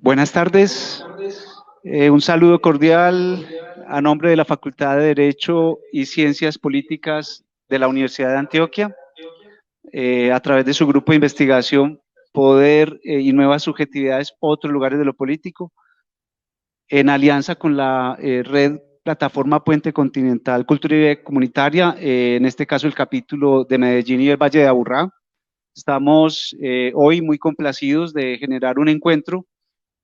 Buenas tardes, un saludo cordial a nombre de la Facultad de Derecho y Ciencias Políticas de la Universidad de Antioquia, a través de su grupo de investigación Poder y Nuevas Subjetividades, Otros Lugares de lo Político, en alianza con la red Plataforma Puente Continental Cultura y Vida Comunitaria, en este caso el capítulo de Medellín y el Valle de Aburrá. Estamos hoy muy complacidos de generar un encuentro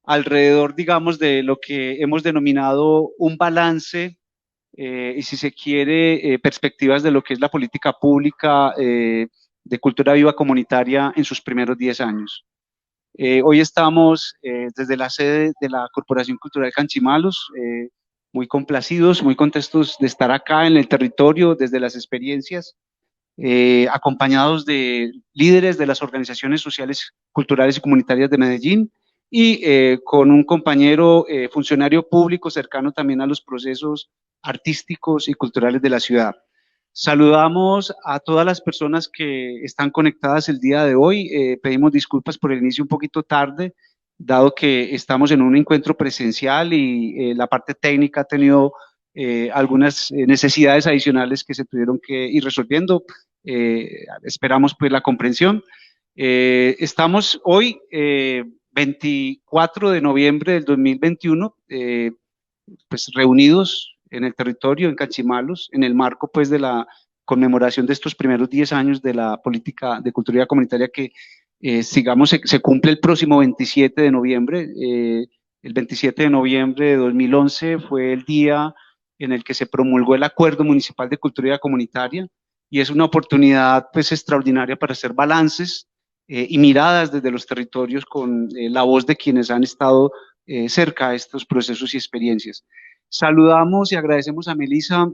alrededor, digamos, de lo que hemos denominado un balance y, si se quiere, perspectivas de lo que es la política pública de cultura viva comunitaria en sus primeros 10 años. Hoy estamos desde la sede de la Corporación Cultural Canchimalos, muy complacidos, muy contentos de estar acá en el territorio, desde las experiencias, acompañados de líderes de las organizaciones sociales, culturales y comunitarias de Medellín, y con un compañero funcionario público cercano también a los procesos artísticos y culturales de la ciudad. Saludamos a todas las personas que están conectadas el día de hoy. Pedimos disculpas por el inicio un poquito tarde, dado que estamos en un encuentro presencial y la parte técnica ha tenido algunas necesidades adicionales que se tuvieron que ir resolviendo. Esperamos pues la comprensión. Estamos hoy 24 de noviembre del 2021, pues reunidos en el territorio, en Canchimalos, en el marco pues de la conmemoración de estos primeros 10 años de la política de cultura comunitaria que sigamos, se cumple el próximo 27 de noviembre. El 27 de noviembre de 2011 fue el día en el que se promulgó el Acuerdo Municipal de Cultura Comunitaria, y es una oportunidad pues extraordinaria para hacer balances y miradas desde los territorios con la voz de quienes han estado cerca de estos procesos y experiencias. Saludamos y agradecemos a Melissa,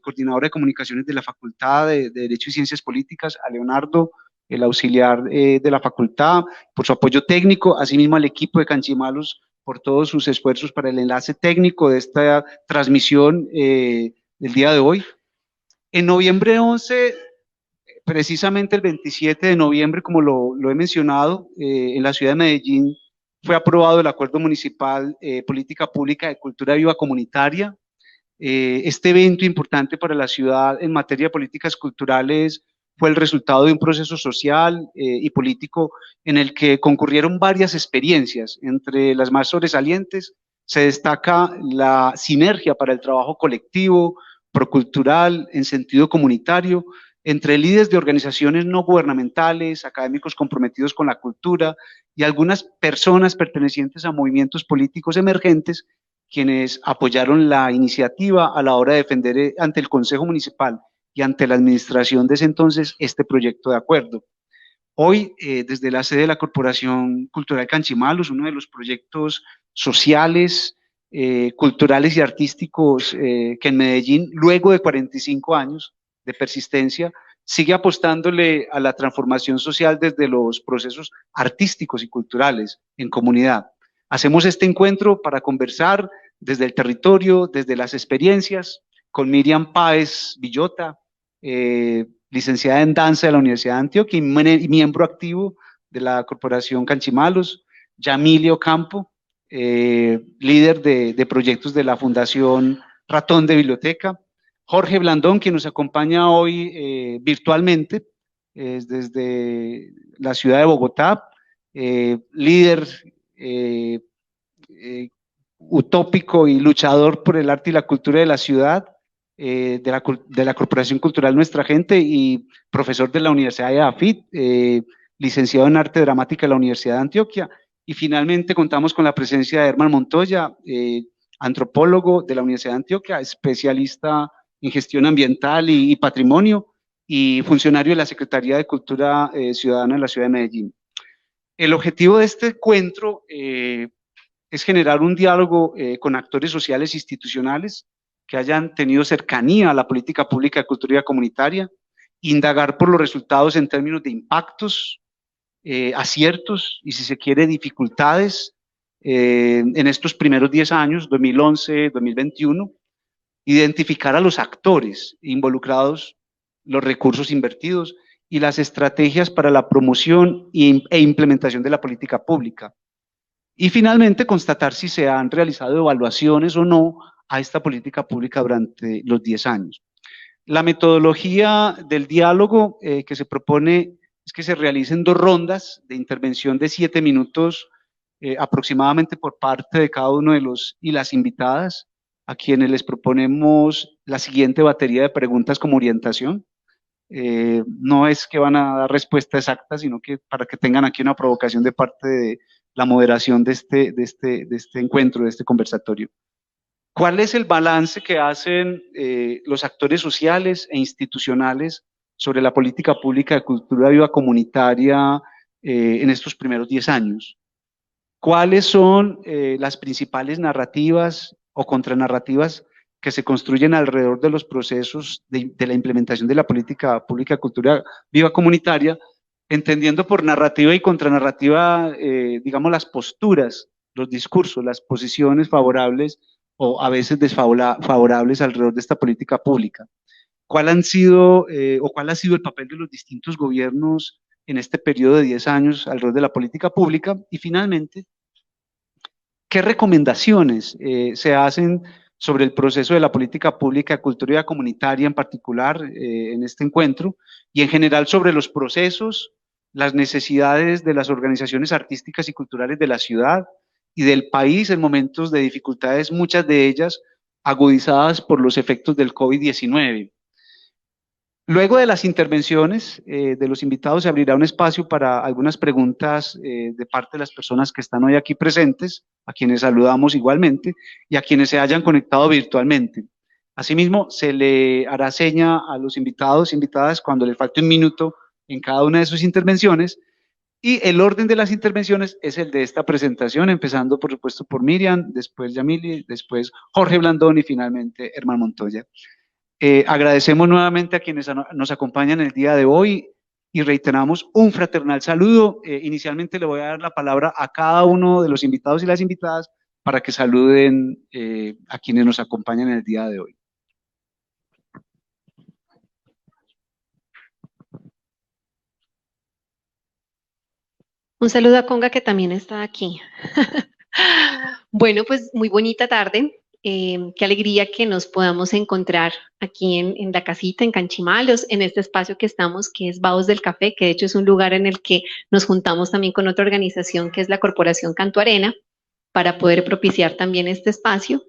coordinadora de comunicaciones de la Facultad de Derecho y Ciencias Políticas, a Leonardo, el auxiliar de la facultad, por su apoyo técnico, asimismo al equipo de Canchimalos por todos sus esfuerzos para el enlace técnico de esta transmisión del día de hoy. En noviembre 11, precisamente el 27 de noviembre, como lo he mencionado, en la ciudad de Medellín fue aprobado el Acuerdo Municipal Política Pública de Cultura Viva Comunitaria. Este evento importante para la ciudad en materia de políticas culturales fue el resultado de un proceso social y político en el que concurrieron varias experiencias. Entre las más sobresalientes se destaca la sinergia para el trabajo colectivo, procultural, en sentido comunitario, entre líderes de organizaciones no gubernamentales, académicos comprometidos con la cultura y algunas personas pertenecientes a movimientos políticos emergentes, quienes apoyaron la iniciativa a la hora de defender ante el Consejo Municipal y ante la administración de ese entonces este proyecto de acuerdo. Hoy, desde la sede de la Corporación Cultural Canchimalos, uno de los proyectos sociales, culturales y artísticos que en Medellín, luego de 45 años de persistencia, sigue apostándole a la transformación social desde los procesos artísticos y culturales en comunidad. Hacemos este encuentro para conversar desde el territorio, desde las experiencias, con Miriam Páez Villota, licenciada en danza de la Universidad de Antioquia y miembro activo de la Corporación Canchimalos, Yamilio Campo, líder de proyectos de la Fundación Ratón de Biblioteca, Jorge Blandón, quien nos acompaña hoy virtualmente desde la ciudad de Bogotá, líder utópico y luchador por el arte y la cultura de la ciudad, de la Corporación Cultural Nuestra Gente y profesor de la Universidad de AFIT, licenciado en Arte Dramática de la Universidad de Antioquia. Y finalmente contamos con la presencia de Herman Montoya, antropólogo de la Universidad de Antioquia, especialista en gestión ambiental y patrimonio y funcionario de la Secretaría de Cultura Ciudadana de la Ciudad de Medellín. El objetivo de este encuentro es generar un diálogo con actores sociales e institucionales que hayan tenido cercanía a la política pública de cultura comunitaria, indagar por los resultados en términos de impactos, aciertos y, si se quiere, dificultades en estos primeros 10 años, 2011, 2021, identificar a los actores involucrados, los recursos invertidos y las estrategias para la promoción e implementación de la política pública. Y finalmente, constatar si se han realizado evaluaciones o no a esta política pública durante los 10 años. La metodología del diálogo que se propone es que se realicen 2 rondas de intervención de 7 minutos aproximadamente por parte de cada uno de los y las invitadas, a quienes les proponemos la siguiente batería de preguntas como orientación. No es que van a dar respuesta exacta, sino que para que tengan aquí una provocación de parte de la moderación de este encuentro, de este conversatorio. ¿Cuál es el balance que hacen los actores sociales e institucionales sobre la política pública de cultura viva comunitaria en estos primeros 10 años? ¿Cuáles son las principales narrativas o contranarrativas que se construyen alrededor de los procesos de la implementación de la política pública de cultura viva comunitaria, entendiendo por narrativa y contranarrativa, digamos, las posturas, los discursos, las posiciones favorables o a veces desfavorables alrededor de esta política pública? ¿Cuál han sido o cuál ha sido el papel de los distintos gobiernos en este periodo de 10 años alrededor de la política pública? Y finalmente, ¿qué recomendaciones se hacen sobre el proceso de la política pública de cultura comunitaria en particular en este encuentro y en general sobre los procesos, las necesidades de las organizaciones artísticas y culturales de la ciudad y del país en momentos de dificultades, muchas de ellas agudizadas por los efectos del COVID-19? Luego de las intervenciones de los invitados se abrirá un espacio para algunas preguntas de parte de las personas que están hoy aquí presentes, a quienes saludamos igualmente, y a quienes se hayan conectado virtualmente. Asimismo, se le hará seña a los invitados e invitadas cuando les falte un minuto en cada una de sus intervenciones, y el orden de las intervenciones es el de esta presentación, empezando por supuesto por Miriam, después Yamili, después Jorge Blandón y finalmente Herman Montoya. Agradecemos nuevamente a quienes nos acompañan el día de hoy y reiteramos un fraternal saludo. Inicialmente le voy a dar la palabra a cada uno de los invitados y las invitadas para que saluden a quienes nos acompañan el día de hoy. Un saludo a Conga, que también está aquí. Bueno, pues muy bonita tarde. Qué alegría que nos podamos encontrar aquí en la casita, en Canchimalos, en este espacio que estamos, que es Baos del Café, que de hecho es un lugar en el que nos juntamos también con otra organización que es la Corporación Canto Arena, para poder propiciar también este espacio.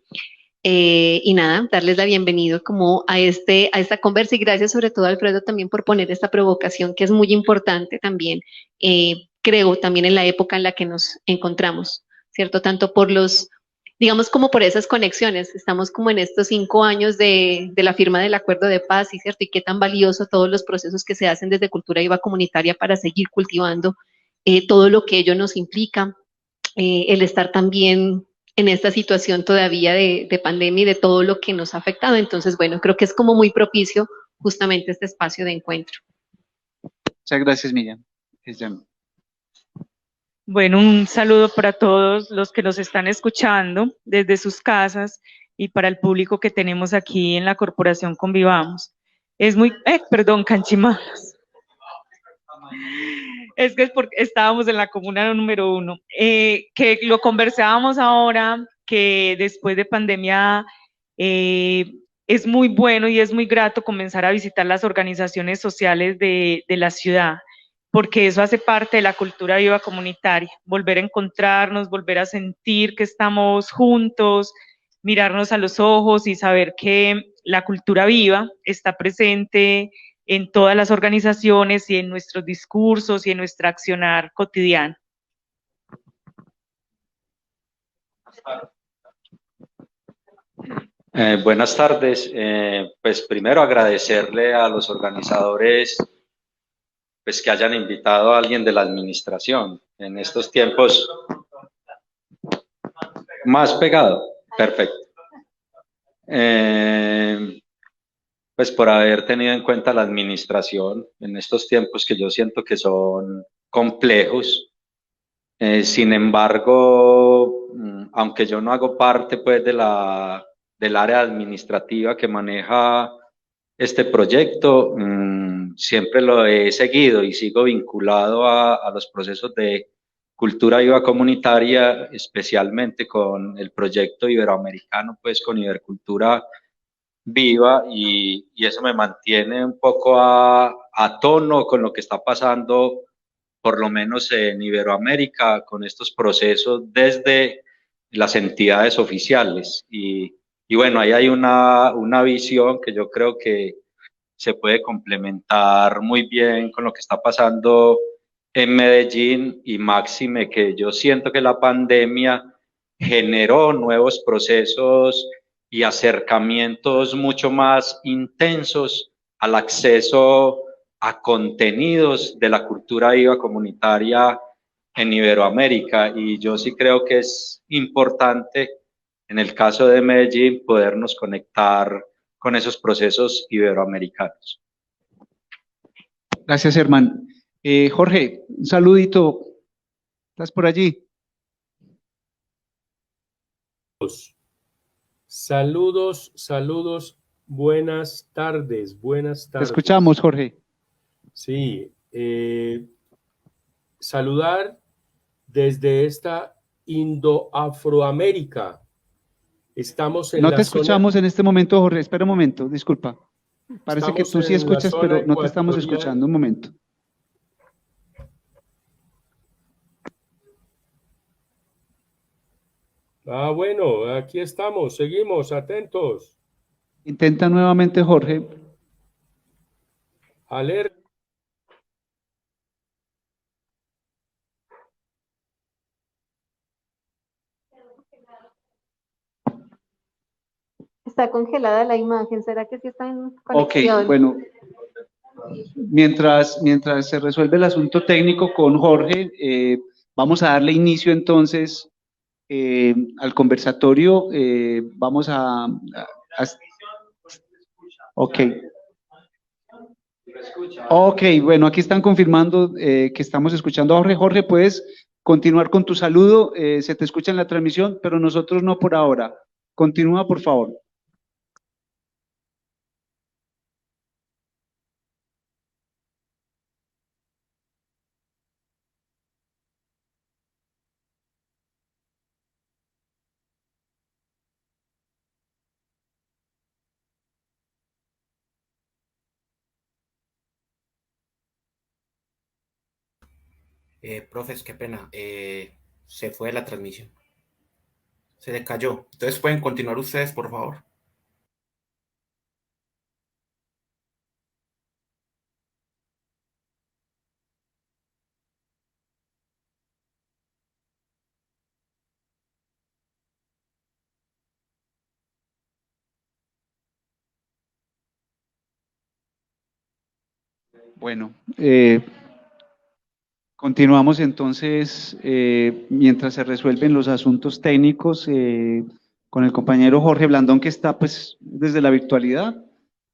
Y nada, darles la bienvenida como a esta conversa, y gracias sobre todo a Alfredo también por poner esta provocación que es muy importante también, creo también en la época en la que nos encontramos, ¿cierto? Tanto por digamos como por esas conexiones, estamos como en estos 5 años de la firma del acuerdo de paz, ¿cierto? Y qué tan valioso todos los procesos que se hacen desde Cultura Viva Comunitaria para seguir cultivando todo lo que ello nos implica, el estar también en esta situación todavía de pandemia y de todo lo que nos ha afectado. Entonces, bueno, creo que es como muy propicio justamente este espacio de encuentro. Muchas gracias, Miriam. Bueno, un saludo para todos los que nos están escuchando desde sus casas y para el público que tenemos aquí en la Corporación Convivamos. Canchimalos. Es que es porque estábamos en la comuna número 1, que lo conversábamos ahora, que después de pandemia es muy bueno y es muy grato comenzar a visitar las organizaciones sociales de la ciudad, porque eso hace parte de la cultura viva comunitaria, volver a encontrarnos, volver a sentir que estamos juntos, mirarnos a los ojos y saber que la cultura viva está presente en todas las organizaciones y en nuestros discursos y en nuestro accionar cotidiano. Buenas tardes. Pues primero agradecerle a los organizadores pues que hayan invitado a alguien de la administración en estos tiempos. Más pegado, perfecto. Pues por haber tenido en cuenta la administración en estos tiempos que yo siento que son complejos. Sin embargo, aunque yo no hago parte pues del área administrativa que maneja este proyecto, siempre lo he seguido y sigo vinculado a los procesos de cultura viva comunitaria, especialmente con el proyecto iberoamericano, pues con Ibercultura Viva, y eso me mantiene un poco a tono con lo que está pasando, por lo menos en Iberoamérica, con estos procesos desde las entidades oficiales. Y bueno, ahí hay una visión que yo creo que se puede complementar muy bien con lo que está pasando en Medellín, y máxime que yo siento que la pandemia generó nuevos procesos y acercamientos mucho más intensos al acceso a contenidos de la cultura viva comunitaria en Iberoamérica. Y yo sí creo que es importante, en el caso de Medellín, podernos conectar con esos procesos iberoamericanos. Gracias, Herman. Jorge, un saludito. ¿Estás por allí? Saludos, saludos, buenas tardes, buenas Te tardes. escuchamos, Jorge. Sí, saludar desde esta Indo-Afroamérica. Estamos en No la te zona, escuchamos en este momento, Jorge. Espera un momento, disculpa. Parece que estamos tú sí en la escuchas, zona pero no te estamos ecuatorial. escuchando. Un momento. Ah, bueno, aquí estamos, seguimos, atentos. Intenta nuevamente, Jorge. Alerta. Está congelada la imagen, ¿será que sí está en Ok, conexión? bueno. Mientras se resuelve el asunto técnico con Jorge, vamos a darle inicio entonces al conversatorio. Vamos a ok. Ok, bueno, aquí están confirmando que estamos escuchando a Jorge. Jorge, puedes continuar con tu saludo. Se te escucha en la transmisión, pero nosotros no por ahora. Continúa, por favor. Profes, qué pena, se fue la transmisión, se decayó. Entonces pueden continuar ustedes, por favor. Bueno, continuamos entonces, mientras se resuelven los asuntos técnicos, con el compañero Jorge Blandón, que está pues desde la virtualidad.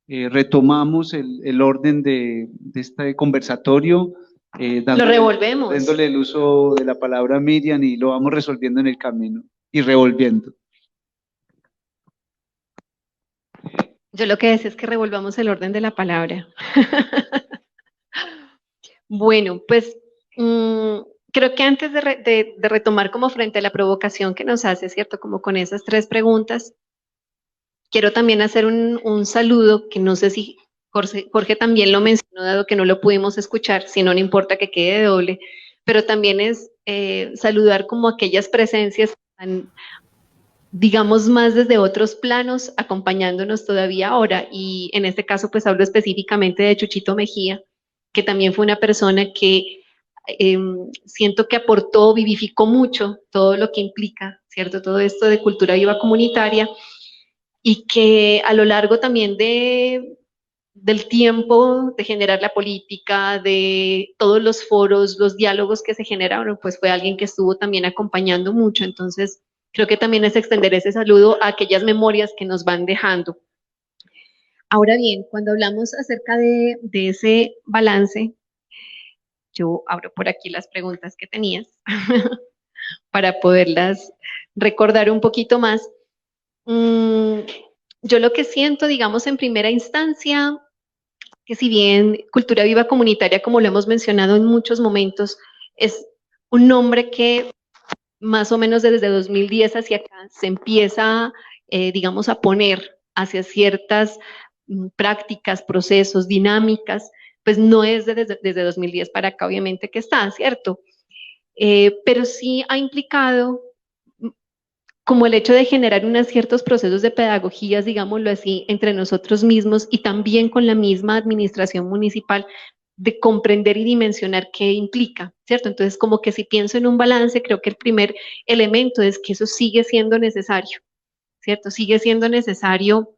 Retomamos el orden de este conversatorio, Lo revolvemos. dándole el uso de la palabra a Miriam, y lo vamos resolviendo en el camino y revolviendo. Yo lo que decía es que revolvamos el orden de la palabra. Bueno, pues creo que antes de retomar como frente a la provocación que nos hace, ¿cierto? Como con esas tres preguntas, quiero también hacer un saludo que no sé si Jorge también lo mencionó, dado que no lo pudimos escuchar, si no, no importa que quede doble, pero también es saludar como aquellas presencias que están, digamos, más desde otros planos, acompañándonos todavía ahora, y en este caso pues hablo específicamente de Chuchito Mejía, que también fue una persona que siento que aportó, vivificó mucho todo lo que implica, ¿cierto? Todo esto de cultura viva comunitaria, y que a lo largo también del tiempo de generar la política, de todos los foros, los diálogos que se generaron, pues fue alguien que estuvo también acompañando mucho. Entonces, creo que también es extender ese saludo a aquellas memorias que nos van dejando. Ahora bien, cuando hablamos acerca de ese balance, yo abro por aquí las preguntas que tenías para poderlas recordar un poquito más. Yo lo que siento, digamos, en primera instancia, que si bien cultura viva comunitaria, como lo hemos mencionado en muchos momentos, es un nombre que más o menos desde 2010 hacia acá se empieza, digamos, a poner hacia ciertas prácticas, procesos, dinámicas, pues no es desde 2010 para acá, obviamente que está, ¿cierto? Pero sí ha implicado como el hecho de generar unos ciertos procesos de pedagogías, digámoslo así, entre nosotros mismos y también con la misma administración municipal, de comprender y dimensionar qué implica, ¿cierto? Entonces, como que si pienso en un balance, creo que el primer elemento es que eso sigue siendo necesario, ¿cierto? Sigue siendo necesario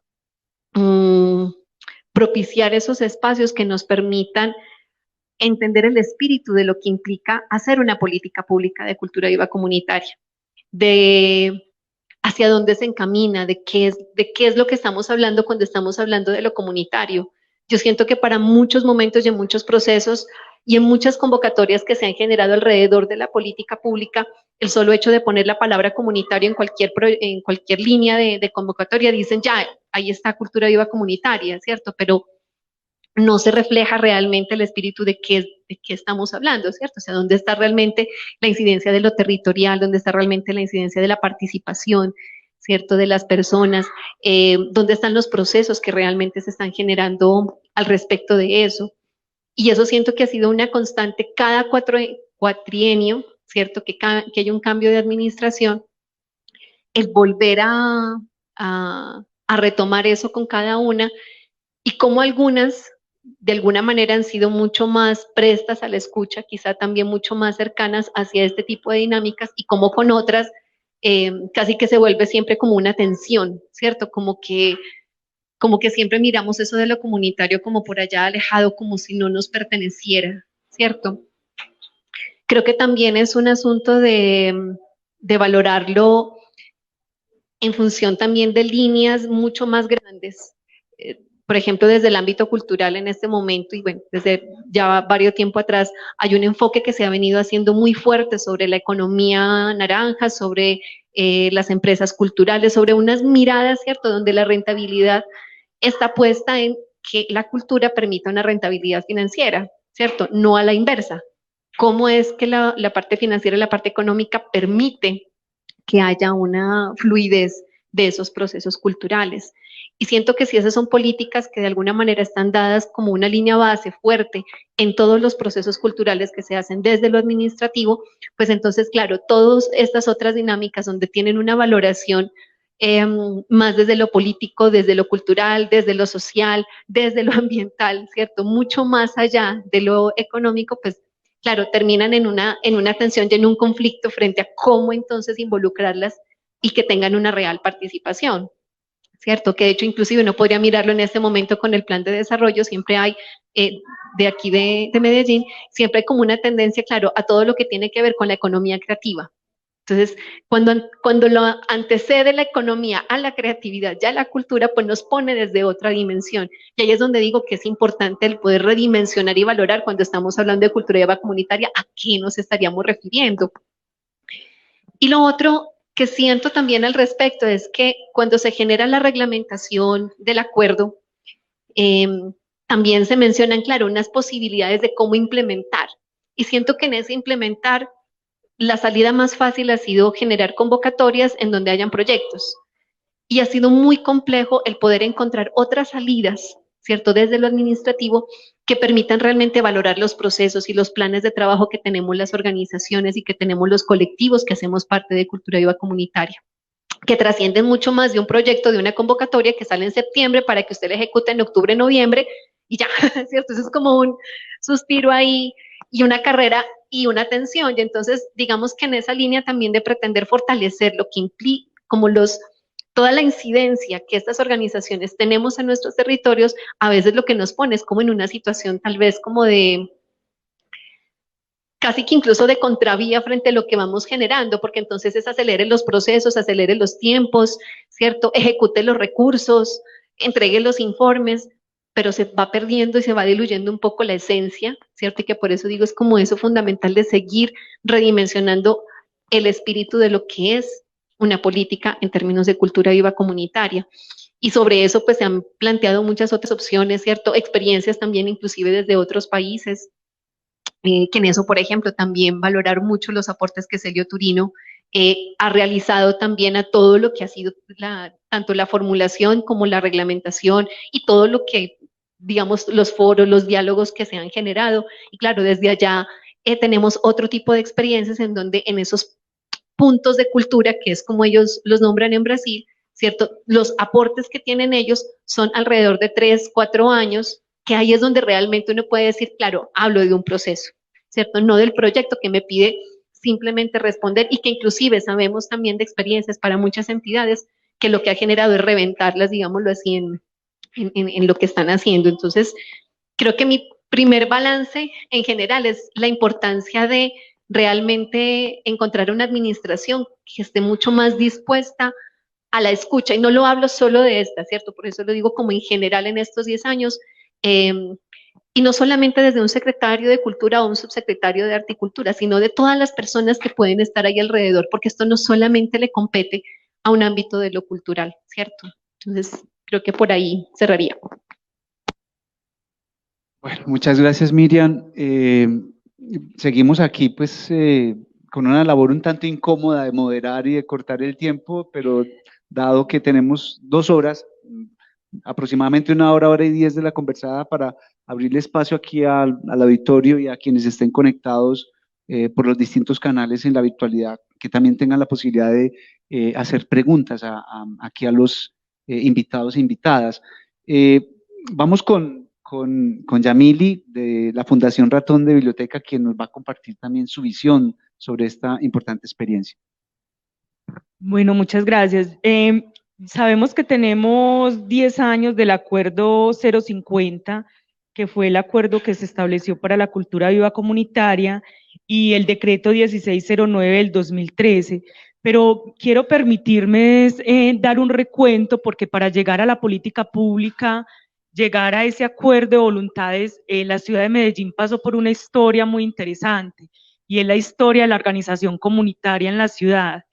propiciar esos espacios que nos permitan entender el espíritu de lo que implica hacer una política pública de cultura viva comunitaria, de hacia dónde se encamina, de qué es lo que estamos hablando cuando estamos hablando de lo comunitario. Yo siento que para muchos momentos y en muchos procesos y en muchas convocatorias que se han generado alrededor de la política pública, el solo hecho de poner la palabra comunitario en cualquier línea de convocatoria, dicen ya, ahí está cultura viva comunitaria, ¿cierto? Pero no se refleja realmente el espíritu de qué estamos hablando, ¿cierto? O sea, dónde está realmente la incidencia de lo territorial, dónde está realmente la incidencia de la participación, ¿cierto? De las personas, dónde están los procesos que realmente se están generando al respecto de eso. Y eso siento que ha sido una constante cada cuatrienio, ¿cierto? Que hay un cambio de administración, el volver a retomar eso con cada una y cómo algunas de alguna manera han sido mucho más prestas a la escucha, quizá también mucho más cercanas hacia este tipo de dinámicas y como con otras casi que se vuelve siempre como una tensión, ¿cierto? Como que siempre miramos eso de lo comunitario como por allá alejado, como si no nos perteneciera, ¿cierto? Creo que también es un asunto de valorarlo en función también de líneas mucho más grandes. Por ejemplo, desde el ámbito cultural en este momento, y bueno, desde ya varios tiempo atrás, hay un enfoque que se ha venido haciendo muy fuerte sobre la economía naranja, sobre las empresas culturales, sobre unas miradas, ¿cierto?, donde la rentabilidad está puesta en que la cultura permita una rentabilidad financiera, ¿cierto? No a la inversa. ¿Cómo es que la parte financiera y la parte económica permite que haya una fluidez de esos procesos culturales? Y siento que si esas son políticas que de alguna manera están dadas como una línea base fuerte en todos los procesos culturales que se hacen desde lo administrativo, pues entonces, claro, todas estas otras dinámicas donde tienen una valoración más desde lo político, desde lo cultural, desde lo social, desde lo ambiental, ¿cierto? Mucho más allá de lo económico, pues claro, terminan en una tensión y en un conflicto frente a cómo entonces involucrarlas y que tengan una real participación, ¿cierto? Que de hecho inclusive uno podría mirarlo en este momento con el plan de desarrollo, siempre hay, de aquí de Medellín, siempre hay como una tendencia, claro, a todo lo que tiene que ver con la economía creativa. Entonces, cuando lo antecede la economía a la creatividad y a la cultura, pues nos pone desde otra dimensión. Y ahí es donde digo que es importante el poder redimensionar y valorar cuando estamos hablando de cultura viva comunitaria, a qué nos estaríamos refiriendo. Y lo otro que siento también al respecto es que cuando se genera la reglamentación del acuerdo, también se mencionan, claro, unas posibilidades de cómo implementar. Y siento que en ese implementar la salida más fácil ha sido generar convocatorias en donde hayan proyectos. Y ha sido muy complejo el poder encontrar otras salidas, ¿cierto?, desde lo administrativo que permitan realmente valorar los procesos y los planes de trabajo que tenemos las organizaciones y que tenemos los colectivos que hacemos parte de Cultura Viva Comunitaria, que trascienden mucho más de un proyecto, de una convocatoria que sale en septiembre para que usted la ejecute en octubre, noviembre y ya, ¿cierto? Eso es como un suspiro ahí y una carrera y una tensión. Y entonces, digamos que en esa línea también de pretender fortalecer lo que implica, como toda la incidencia que estas organizaciones tenemos en nuestros territorios, a veces lo que nos pone es como en una situación tal vez como de, casi que incluso de contravía frente a lo que vamos generando, porque entonces es acelere los procesos, acelere los tiempos, ¿cierto? Ejecute los recursos, entregue los informes, pero se va perdiendo y se va diluyendo un poco la esencia, ¿cierto? Y que por eso digo, es como eso fundamental de seguir redimensionando el espíritu de lo que es una política en términos de cultura viva comunitaria. Y sobre eso pues se han planteado muchas otras opciones, ¿cierto? Experiencias también inclusive desde otros países. que en eso, por ejemplo, también valorar mucho los aportes que Celio Turino ha realizado también a todo lo que ha sido tanto la formulación como la reglamentación y todo lo que, digamos, los foros, los diálogos que se han generado. Y claro, desde allá tenemos otro tipo de experiencias en donde en esos puntos de cultura, que es como ellos los nombran en Brasil, ¿cierto? Los aportes que tienen ellos son alrededor de 3, 4 años, que ahí es donde realmente uno puede decir, claro, hablo de un proceso, ¿cierto? No del proyecto que me pide simplemente responder y que inclusive sabemos también de experiencias para muchas entidades que lo que ha generado es reventarlas, digámoslo así, en lo que están haciendo. Entonces, creo que mi primer balance en general es la importancia de realmente encontrar una administración que esté mucho más dispuesta a la escucha, y no lo hablo solo de esta, ¿cierto? Por eso lo digo como en general en estos 10 años, y no solamente desde un secretario de Cultura o un subsecretario de Articultura, sino de todas las personas que pueden estar ahí alrededor, porque esto no solamente le compete a un ámbito de lo cultural, ¿cierto? Entonces, creo que por ahí cerraría. Bueno, muchas gracias, Miriam. Seguimos aquí, pues, con una labor un tanto incómoda de moderar y de cortar el tiempo, pero dado que tenemos 2 horas, aproximadamente 1 hora, hora y 10 de la conversada, para abrirle espacio aquí al auditorio y a quienes estén conectados por los distintos canales en la virtualidad, que también tengan la posibilidad de hacer preguntas aquí a los invitados e invitadas. Vamos con Yamili de la Fundación Ratón de Biblioteca, quien nos va a compartir también su visión sobre esta importante experiencia. Bueno, muchas gracias. Sabemos que tenemos 10 años del acuerdo 050, que fue el acuerdo que se estableció para la cultura viva comunitaria, y el decreto 1609 del 2013, pero quiero permitirme dar un recuento, porque para llegar a la política pública, llegar a ese acuerdo de voluntades, la ciudad de Medellín pasó por una historia muy interesante, y es la historia de la organización comunitaria en la ciudad.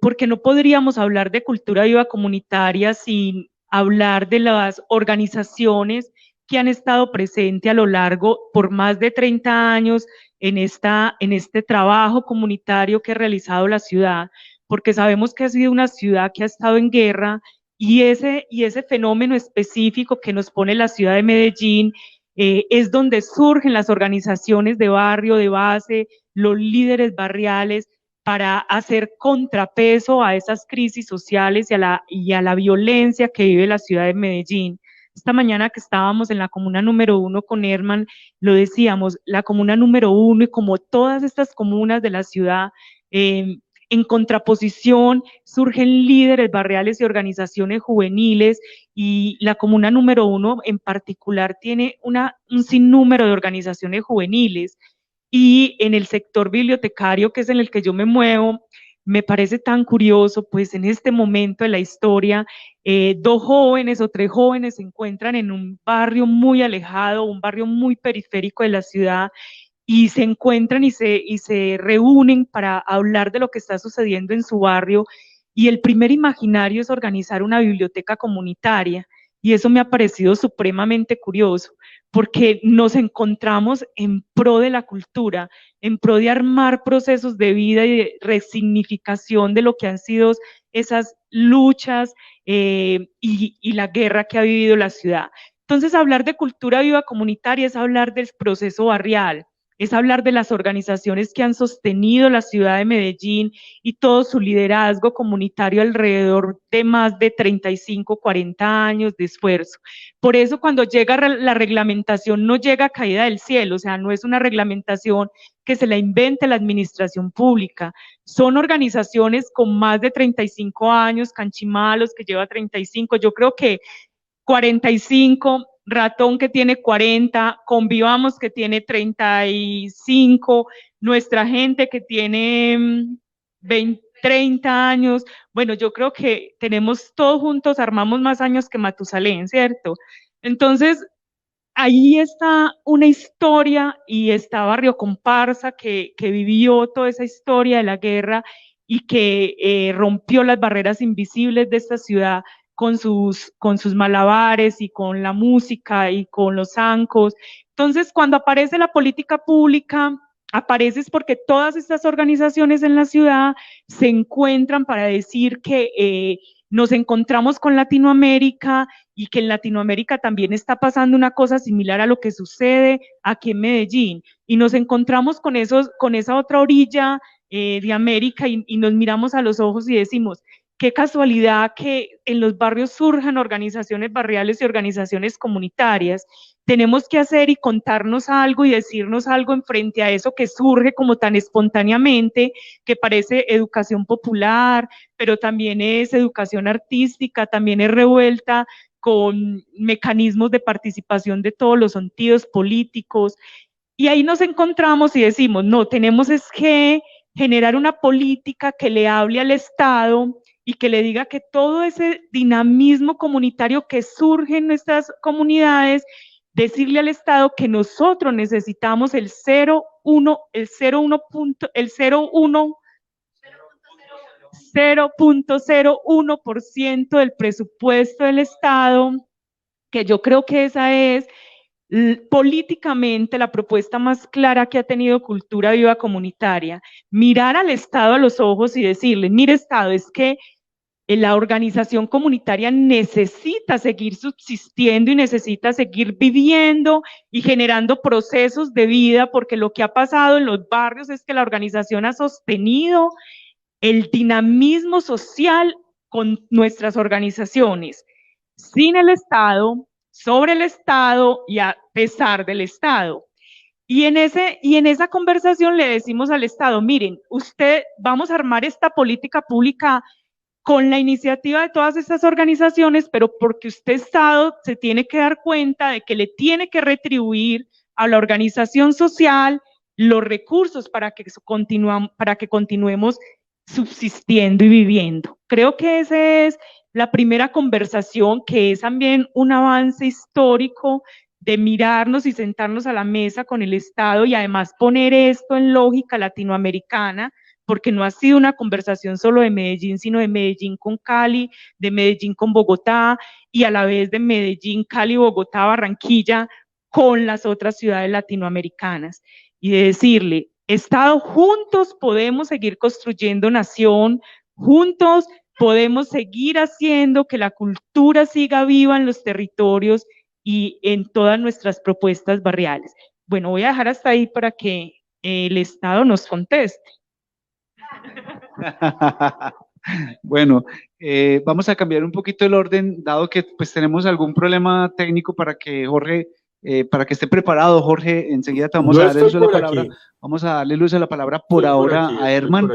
Porque no podríamos hablar de cultura viva comunitaria sin hablar de las organizaciones que han estado presentes a lo largo por más de 30 años en este trabajo comunitario que ha realizado la ciudad, porque sabemos que ha sido una ciudad que ha estado en guerra, y ese fenómeno específico que nos pone la ciudad de Medellín es donde surgen las organizaciones de barrio, de base, los líderes barriales, para hacer contrapeso a esas crisis sociales y a la violencia que vive la ciudad de Medellín. Esta mañana que estábamos en la comuna número 1 con Herman, lo decíamos, la comuna número 1 y como todas estas comunas de la ciudad, en contraposición surgen líderes barriales y organizaciones juveniles, y la comuna número 1 en particular tiene un sinnúmero de organizaciones juveniles. Y en el sector bibliotecario, que es en el que yo me muevo, me parece tan curioso, pues en este momento de la historia, 2 jóvenes o 3 jóvenes se encuentran en un barrio muy alejado, un barrio muy periférico de la ciudad, y se encuentran y se reúnen para hablar de lo que está sucediendo en su barrio, y el primer imaginario es organizar una biblioteca comunitaria, y eso me ha parecido supremamente curioso, porque nos encontramos en pro de la cultura, en pro de armar procesos de vida y de resignificación de lo que han sido esas luchas y la guerra que ha vivido la ciudad. Entonces, hablar de cultura viva comunitaria es hablar del proceso barrial, es hablar de las organizaciones que han sostenido la ciudad de Medellín y todo su liderazgo comunitario alrededor de más de 35, 40 años de esfuerzo. Por eso cuando llega la reglamentación no llega a caída del cielo, o sea, no es una reglamentación que se la invente la administración pública, son organizaciones con más de 35 años, Canchimalos que lleva 35, yo creo que 45, Ratón que tiene 40, Convivamos que tiene 35, nuestra gente que tiene 20, 30 años. Bueno, yo creo que tenemos todos juntos, armamos más años que Matusalén, ¿cierto? Entonces, ahí está una historia, y está Barrio Comparsa que vivió toda esa historia de la guerra y que rompió las barreras invisibles de esta ciudad con sus malabares y con la música y con los zancos, Entonces, cuando aparece la política pública, aparece porque todas estas organizaciones en la ciudad se encuentran para decir que nos encontramos con Latinoamérica y que en Latinoamérica también está pasando una cosa similar a lo que sucede aquí en Medellín. Y nos encontramos con esa otra orilla de América y nos miramos a los ojos y decimos, qué casualidad que en los barrios surjan organizaciones barriales y organizaciones comunitarias. Tenemos que hacer y contarnos algo y decirnos algo en frente a eso que surge como tan espontáneamente, que parece educación popular, pero también es educación artística, también es revuelta con mecanismos de participación de todos los sentidos políticos. Y ahí nos encontramos y decimos, no, tenemos es que generar una política que le hable al Estado y que le diga que todo ese dinamismo comunitario que surge en nuestras comunidades, decirle al Estado que nosotros necesitamos el 0.01% del presupuesto del Estado, que yo creo que esa es políticamente la propuesta más clara que ha tenido Cultura Viva Comunitaria, mirar al Estado a los ojos y decirle, mire Estado, es que la organización comunitaria necesita seguir subsistiendo y necesita seguir viviendo y generando procesos de vida, porque lo que ha pasado en los barrios es que la organización ha sostenido el dinamismo social con nuestras organizaciones, sin el Estado, sobre el Estado y a pesar del Estado. Y en esa conversación le decimos al Estado, miren, vamos a armar esta política pública con la iniciativa de todas estas organizaciones, pero porque usted, Estado, se tiene que dar cuenta de que le tiene que retribuir a la organización social los recursos para que continuemos subsistiendo y viviendo. Creo que esa es la primera conversación, que es también un avance histórico de mirarnos y sentarnos a la mesa con el Estado y además poner esto en lógica latinoamericana, porque no ha sido una conversación solo de Medellín, sino de Medellín con Cali, de Medellín con Bogotá y a la vez de Medellín, Cali, Bogotá, Barranquilla con las otras ciudades latinoamericanas. Y de decirle, Estado, juntos podemos seguir construyendo nación, juntos podemos seguir haciendo que la cultura siga viva en los territorios y en todas nuestras propuestas barriales. Bueno, voy a dejar hasta ahí para que el Estado nos conteste. Bueno, vamos a cambiar un poquito el orden, dado que pues tenemos algún problema técnico para que Jorge, para que esté preparado, Jorge, enseguida te vamos a darle luz a la palabra. Vamos a darle luz a la palabra por ahora a Herman,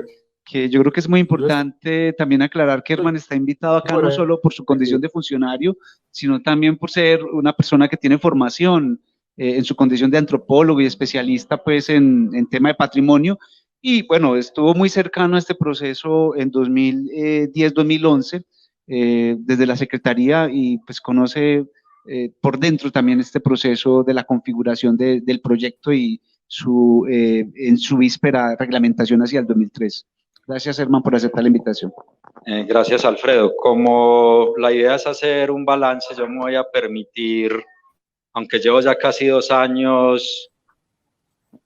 que yo creo que es muy importante también aclarar que Herman está invitado acá no solo por su condición de funcionario, sino también por ser una persona que tiene formación en su condición de antropólogo y especialista pues en tema de patrimonio. Y bueno, estuvo muy cercano a este proceso en 2010-2011 desde la Secretaría y pues conoce por dentro también este proceso de la configuración del proyecto y en su víspera reglamentación hacia el 2003. Gracias, Herman, por aceptar la invitación. Gracias, Alfredo. Como la idea es hacer un balance, yo me voy a permitir, aunque llevo ya casi 2 años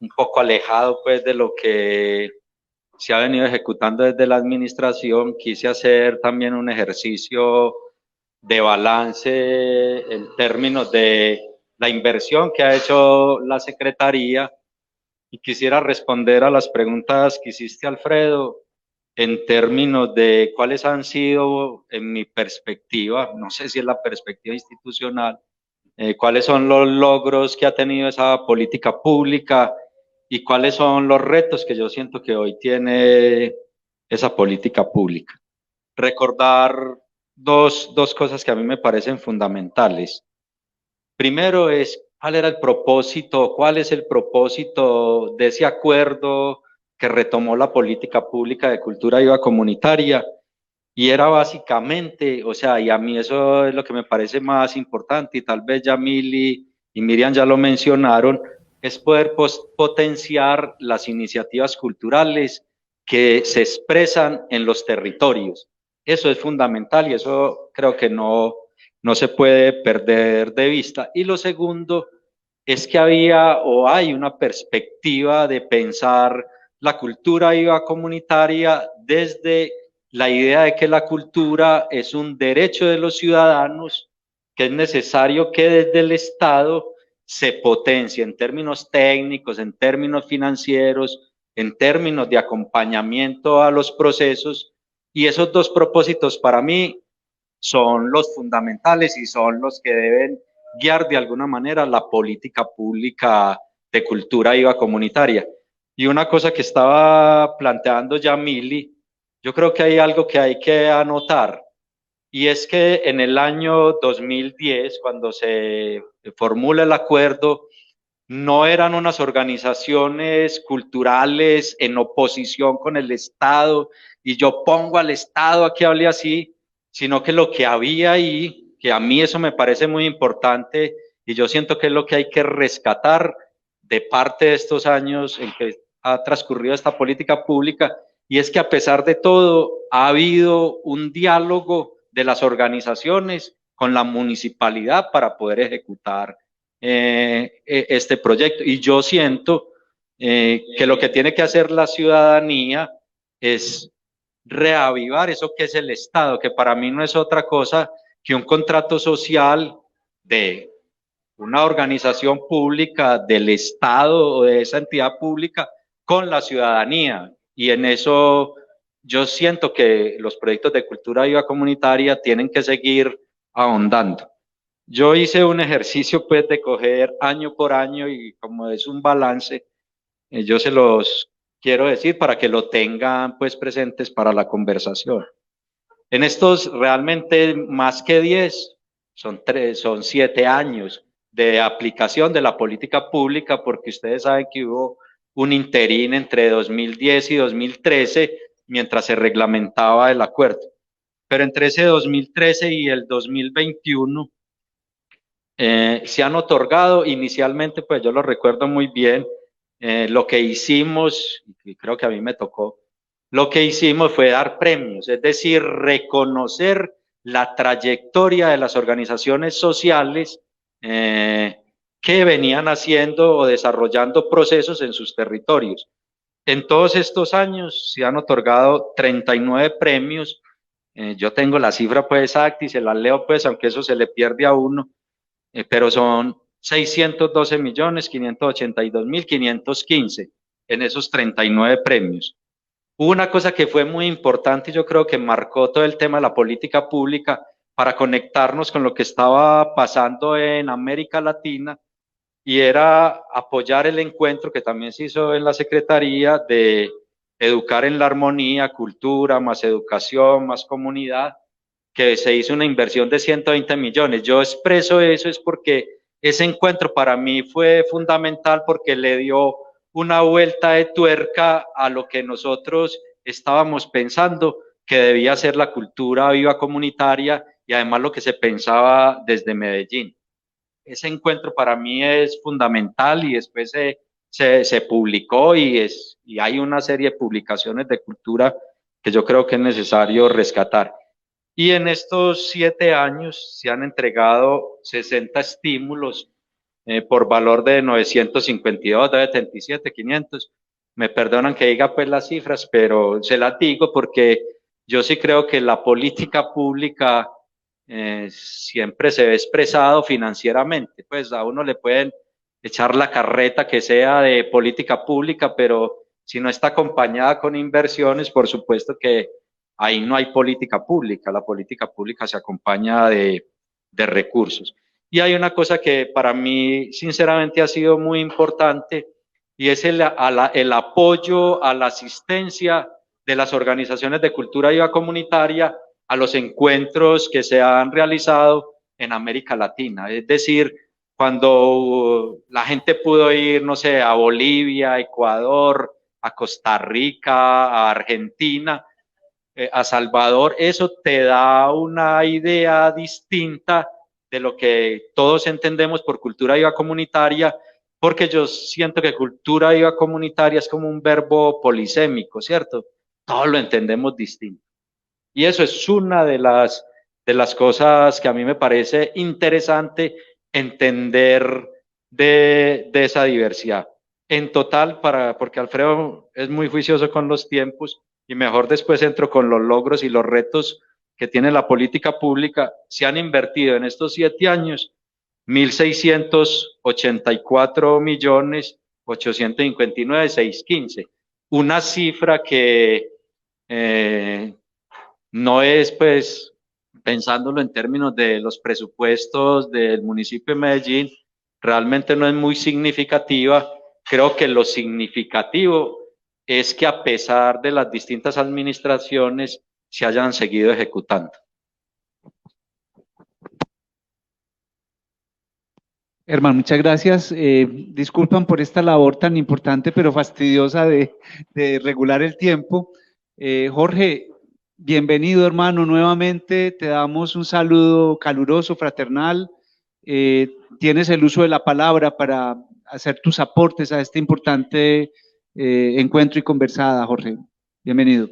un poco alejado pues de lo que se ha venido ejecutando desde la administración, quise hacer también un ejercicio de balance en términos de la inversión que ha hecho la Secretaría y quisiera responder a las preguntas que hiciste, Alfredo, en términos de cuáles han sido, en mi perspectiva, no sé si es la perspectiva institucional, cuáles son los logros que ha tenido esa política pública y cuáles son los retos que yo siento que hoy tiene esa política pública. Recordar dos cosas que a mí me parecen fundamentales. Primero es, ¿cuál era el propósito? ¿Cuál es el propósito de ese acuerdo que retomó la política pública de cultura viva comunitaria? Y era básicamente, o sea, y a mí eso es lo que me parece más importante, y tal vez Yamil y Miriam ya lo mencionaron, es poder potenciar las iniciativas culturales que se expresan en los territorios. Eso es fundamental y eso creo que no se puede perder de vista. Y lo segundo es que había o hay una perspectiva de pensar la cultura IVA comunitaria desde la idea de que la cultura es un derecho de los ciudadanos, que es necesario que desde el Estado se potencie en términos técnicos, en términos financieros, en términos de acompañamiento a los procesos, y esos dos propósitos para mí son los fundamentales y son los que deben guiar de alguna manera la política pública de cultura IVA comunitaria. Y una cosa que estaba planteando ya Mili, yo creo que hay algo que hay que anotar, y es que en el año 2010, cuando se formula el acuerdo, no eran unas organizaciones culturales en oposición con el Estado, y yo pongo al Estado a que hable así, sino que lo que había ahí, que a mí eso me parece muy importante, y yo siento que es lo que hay que rescatar de parte de estos años en que ha transcurrido esta política pública, y es que a pesar de todo ha habido un diálogo de las organizaciones con la municipalidad para poder ejecutar este proyecto. Y yo siento que lo que tiene que hacer la ciudadanía es reavivar eso que es el Estado, que para mí no es otra cosa que un contrato social de una organización pública del Estado o de esa entidad pública con la ciudadanía. Y en eso yo siento que los proyectos de cultura viva comunitaria tienen que seguir ahondando. Yo hice un ejercicio pues de coger año por año, y como es un balance, yo se los quiero decir para que lo tengan pues presentes para la conversación. En estos realmente más que 10, son 7 años de aplicación de la política pública, porque ustedes saben que hubo un interín entre 2010 y 2013 mientras se reglamentaba el acuerdo. Pero entre ese 2013 y el 2021 se han otorgado inicialmente, pues yo lo recuerdo muy bien, lo que hicimos, y creo que a mí me tocó, lo que hicimos fue dar premios, es decir, reconocer la trayectoria de las organizaciones sociales que venían haciendo o desarrollando procesos en sus territorios. En todos estos años se han otorgado 39 premios. Yo tengo la cifra pues exacta y se la leo pues, aunque eso se le pierde a uno, pero son 612.582.515 en esos 39 premios. Hubo una cosa que fue muy importante y yo creo que marcó todo el tema de la política pública para conectarnos con lo que estaba pasando en América Latina, y era apoyar el encuentro que también se hizo en la Secretaría de Educar en la Armonía, Cultura, más Educación, más Comunidad, que se hizo una inversión de 120 millones. Yo expreso eso es porque ese encuentro para mí fue fundamental, porque le dio una vuelta de tuerca a lo que nosotros estábamos pensando que debía ser la cultura viva comunitaria, y además lo que se pensaba desde Medellín. Ese encuentro para mí es fundamental, y después se publicó, y hay una serie de publicaciones de cultura que yo creo que es necesario rescatar. Y en estos 7 años se han entregado 60 estímulos por valor de 952, 977, 500. Me perdonan que diga pues las cifras, pero se las digo porque yo sí creo que la política pública siempre se ve expresado financieramente. Pues a uno le pueden echar la carreta que sea de política pública, pero si no está acompañada con inversiones, por supuesto que ahí no hay política pública. La política pública se acompaña de recursos. Y hay una cosa que para mí sinceramente ha sido muy importante, y es el apoyo a la asistencia de las organizaciones de cultura viva comunitaria a los encuentros que se han realizado en América Latina. Es decir, cuando la gente pudo ir, no sé, a Bolivia, a Ecuador, a Costa Rica, a Argentina, a Salvador, eso te da una idea distinta de lo que todos entendemos por cultura viva comunitaria, porque yo siento que cultura viva comunitaria es como un verbo polisémico, ¿cierto? Todos lo entendemos distinto. Y eso es una de las cosas que a mí me parece interesante entender de esa diversidad. En total, porque Alfredo es muy juicioso con los tiempos y mejor después entro con los logros y los retos que tiene la política pública, se han invertido en estos 7 años 1.684.859.615, una cifra que no es, pues, pensándolo en términos de los presupuestos del municipio de Medellín, realmente no es muy significativa. Creo que lo significativo es que a pesar de las distintas administraciones se hayan seguido ejecutando. Herman, muchas gracias. Disculpan por esta labor tan importante, pero fastidiosa de regular el tiempo. Jorge, bienvenido, hermano, nuevamente. Te damos un saludo caluroso, fraternal. Tienes el uso de la palabra para hacer tus aportes a este importante encuentro y conversada, Jorge. Bienvenido.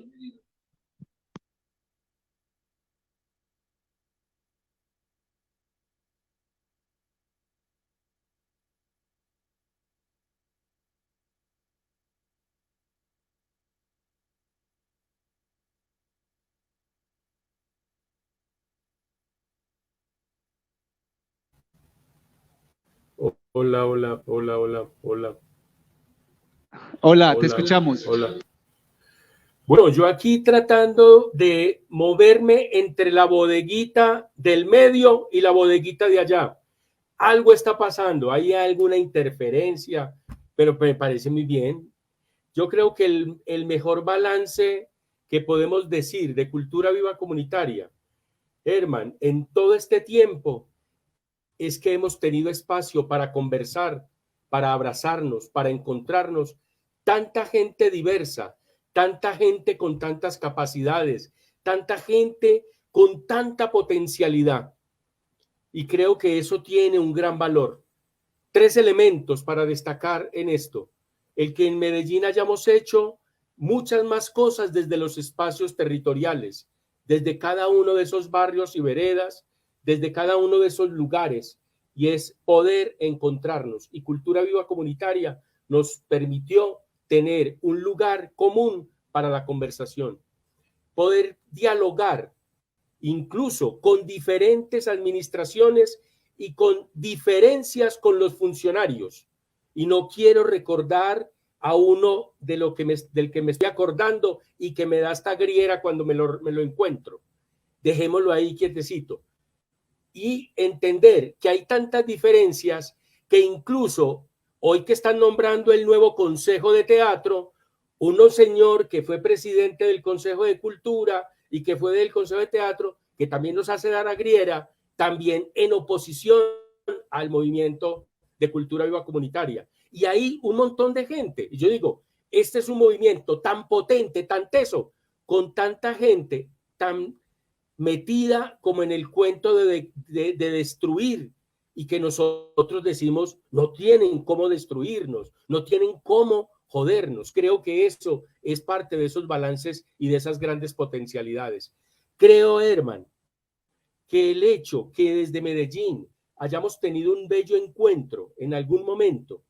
Hola, hola, hola, hola, hola. Hola, te escuchamos. Hola. Bueno, yo aquí tratando de moverme entre la bodeguita del medio y la bodeguita de allá. Algo está pasando, hay alguna interferencia, pero me parece muy bien. Yo creo que el mejor balance que podemos decir de cultura viva comunitaria, Herman, en todo este tiempo, es que hemos tenido espacio para conversar, para abrazarnos, para encontrarnos, tanta gente diversa, tanta gente con tantas capacidades, tanta gente con tanta potencialidad. Y creo que eso tiene un gran valor. 3 elementos para destacar en esto. El que en Medellín hayamos hecho muchas más cosas desde los espacios territoriales, desde cada uno de esos barrios y veredas, desde cada uno de esos lugares, y es poder encontrarnos. Y Cultura Viva Comunitaria nos permitió tener un lugar común para la conversación, poder dialogar incluso con diferentes administraciones y con diferencias con los funcionarios. Y no quiero recordar a uno del que me estoy acordando y que me da esta griera cuando me lo encuentro. Dejémoslo ahí quietecito. Y entender que hay tantas diferencias que incluso hoy que están nombrando el nuevo Consejo de Teatro, uno señor que fue presidente del Consejo de Cultura y que fue del Consejo de Teatro, que también nos hace dar a griera, también en oposición al movimiento de cultura viva comunitaria. Y hay un montón de gente. Y yo digo, este es un movimiento tan potente, tan teso, con tanta gente tan metida como en el cuento de destruir, y que nosotros decimos, no tienen cómo destruirnos, no tienen cómo jodernos. Creo que eso es parte de esos balances y de esas grandes potencialidades. Creo, Herman, que el hecho que desde Medellín hayamos tenido un bello encuentro en algún momento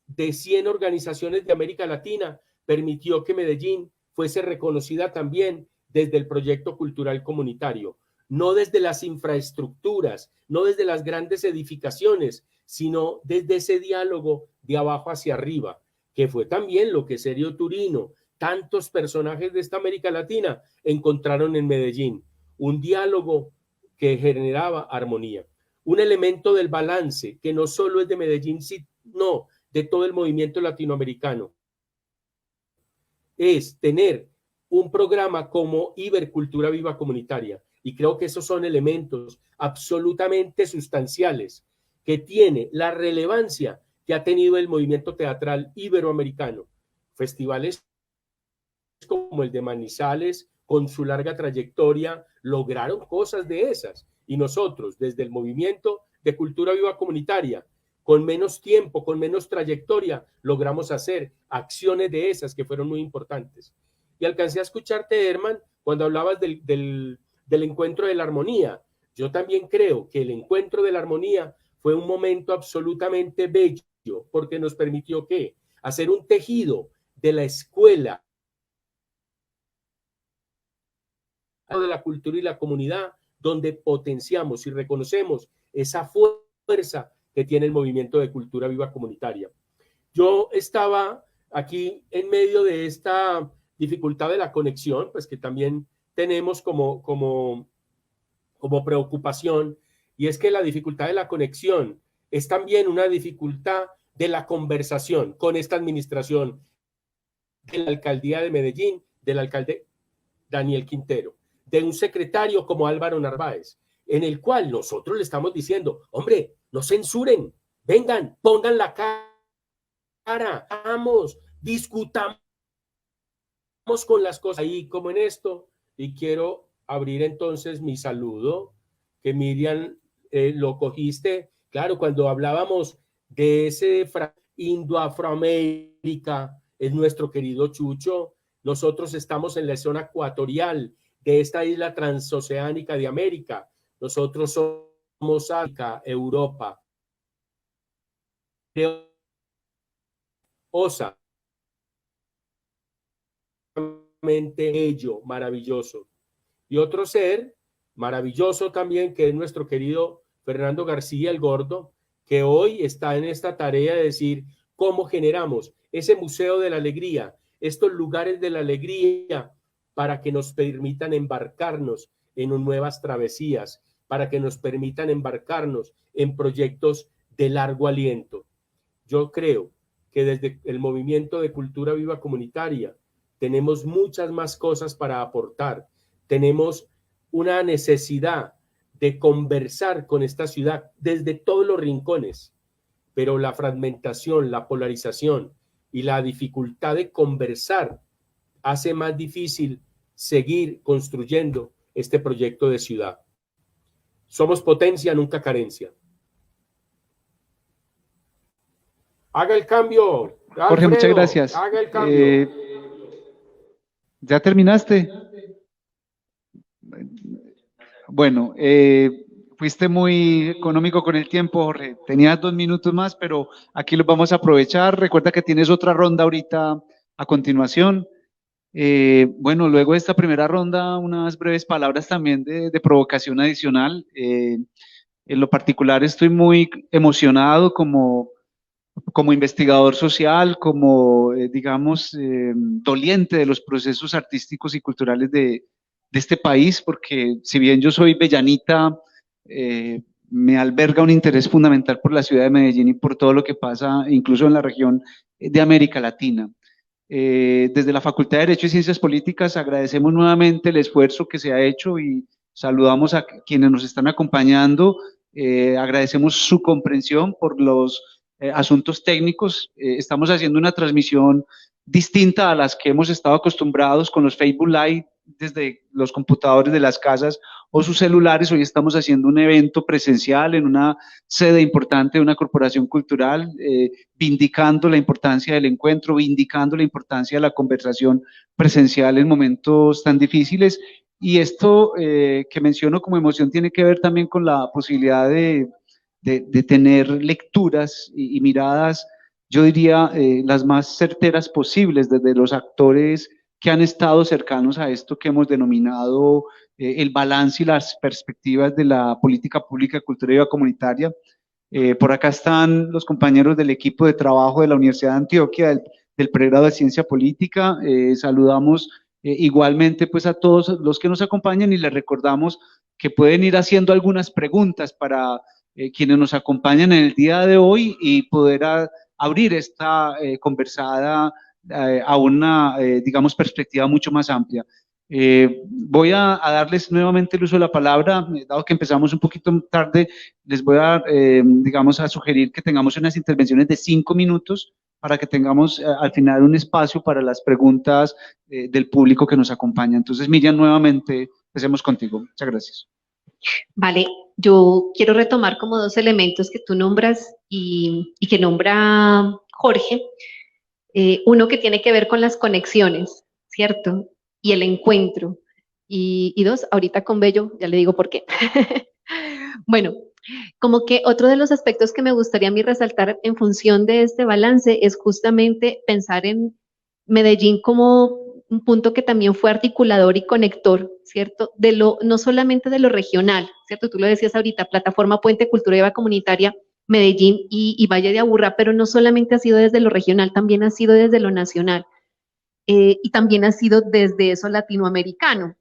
de 100 organizaciones de América Latina permitió que Medellín fuese reconocida también desde el proyecto cultural comunitario, no desde las infraestructuras, no desde las grandes edificaciones, sino desde ese diálogo de abajo hacia arriba, que fue también lo que Sergio Turino, tantos personajes de esta América Latina encontraron en Medellín, un diálogo que generaba armonía, un elemento del balance que no solo es de Medellín, sino de todo el movimiento latinoamericano, es tener un programa como Ibercultura Viva Comunitaria. Y creo que esos son elementos absolutamente sustanciales que tiene la relevancia que ha tenido el movimiento teatral iberoamericano. Festivales como el de Manizales, con su larga trayectoria, lograron cosas de esas. Y nosotros, desde el movimiento de cultura viva comunitaria, con menos tiempo, con menos trayectoria, logramos hacer acciones de esas que fueron muy importantes. Y alcancé a escucharte, Herman, cuando hablabas del encuentro de la armonía. Yo también creo que el encuentro de la armonía fue un momento absolutamente bello, porque nos permitió ¿qué? Hacer un tejido de la escuela, de la cultura y la comunidad, donde potenciamos y reconocemos esa fuerza que tiene el movimiento de cultura viva comunitaria. Yo estaba aquí en medio de esta dificultad de la conexión, pues que también tenemos como preocupación, y es que la dificultad de la conexión es también una dificultad de la conversación con esta administración de la alcaldía de Medellín, del alcalde Daniel Quintero, de un secretario como Álvaro Narváez, en el cual nosotros le estamos diciendo, hombre, no censuren, vengan, pongan la cara, vamos, discutamos con las cosas ahí como en esto. Y quiero abrir entonces mi saludo, que Miriam lo cogiste, claro, cuando hablábamos de ese Indo-Afroamérica, es nuestro querido Chucho. Nosotros estamos en la zona ecuatorial de esta isla transoceánica de América. Nosotros somos África, Europa, OSA, ello maravilloso. Y otro ser maravilloso también, que es nuestro querido Fernando García el Gordo, que hoy está en esta tarea de decir cómo generamos ese museo de la alegría, estos lugares de la alegría, para que nos permitan embarcarnos en nuevas travesías, para que nos permitan embarcarnos en proyectos de largo aliento. Yo creo que desde el movimiento de cultura viva comunitaria tenemos muchas más cosas para aportar. Tenemos una necesidad de conversar con esta ciudad desde todos los rincones, pero la fragmentación, la polarización y la dificultad de conversar hace más difícil seguir construyendo este proyecto de ciudad. Somos potencia, nunca carencia. Haga el cambio. Jorge, Alfredo, muchas gracias. Haga el cambio. ¿Ya terminaste? Bueno, fuiste muy económico con el tiempo, Jorge. Tenías 2 minutos más, pero aquí los vamos a aprovechar. Recuerda que tienes otra ronda ahorita a continuación. Bueno, luego de esta primera ronda, unas breves palabras también de provocación adicional. En lo particular, estoy muy emocionado como investigador social, como, digamos, doliente de los procesos artísticos y culturales de este país, porque si bien yo soy bellanita, me alberga un interés fundamental por la ciudad de Medellín y por todo lo que pasa incluso en la región de América Latina. Desde la Facultad de Derecho y Ciencias Políticas agradecemos nuevamente el esfuerzo que se ha hecho y saludamos a quienes nos están acompañando. Agradecemos su comprensión por los asuntos técnicos. Estamos haciendo una transmisión distinta a las que hemos estado acostumbrados con los Facebook Live desde los computadores de las casas o sus celulares. Hoy estamos haciendo un evento presencial en una sede importante de una corporación cultural, vindicando la importancia del encuentro, vindicando la importancia de la conversación presencial en momentos tan difíciles. Y esto que menciono como emoción tiene que ver también con la posibilidad de tener lecturas y miradas, yo diría, las más certeras posibles desde los actores que han estado cercanos a esto que hemos denominado el balance y las perspectivas de la política pública de cultura y vida comunitaria. Por acá están los compañeros del equipo de trabajo de la Universidad de Antioquia, del pregrado de Ciencia Política. Saludamos igualmente pues a todos los que nos acompañan y les recordamos que pueden ir haciendo algunas preguntas para quienes nos acompañan en el día de hoy y poder abrir esta conversada a una, digamos, perspectiva mucho más amplia. Voy a darles nuevamente el uso de la palabra, dado que empezamos un poquito tarde, les voy a, digamos, a sugerir que tengamos unas intervenciones de 5 minutos para que tengamos al final un espacio para las preguntas del público que nos acompaña. Entonces, Miriam, nuevamente, empecemos contigo. Muchas gracias. Vale, yo quiero retomar como 2 elementos que tú nombras y que nombra Jorge. Uno que tiene que ver con las conexiones, ¿cierto? Y el encuentro. Y 2, ahorita con Bello, ya le digo por qué. Bueno, Como que otro de los aspectos que me gustaría a mí resaltar en función de este balance es justamente pensar en Medellín como un punto que también fue articulador y conector, ¿cierto? No solamente de lo regional, ¿cierto? Tú lo decías ahorita, Plataforma Puente Cultura y Vida Comunitaria, Medellín y Valle de Aburrá, pero no solamente ha sido desde lo regional, también ha sido desde lo nacional, y también ha sido desde eso latinoamericano.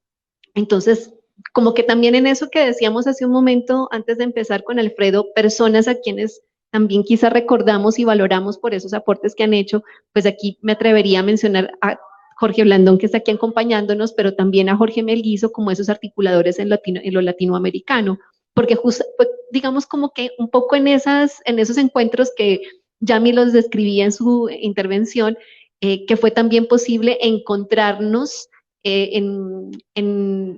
Entonces, como que también en eso que decíamos hace un momento, antes de empezar con Alfredo, personas a quienes también quizá recordamos y valoramos por esos aportes que han hecho, pues aquí me atrevería a mencionar a Jorge Blandón, que está aquí acompañándonos, pero también a Jorge Melguizo como esos articuladores en lo latinoamericano, porque justo, pues, digamos como que un poco en esos encuentros que Yami los describía en su intervención, que fue también posible encontrarnos en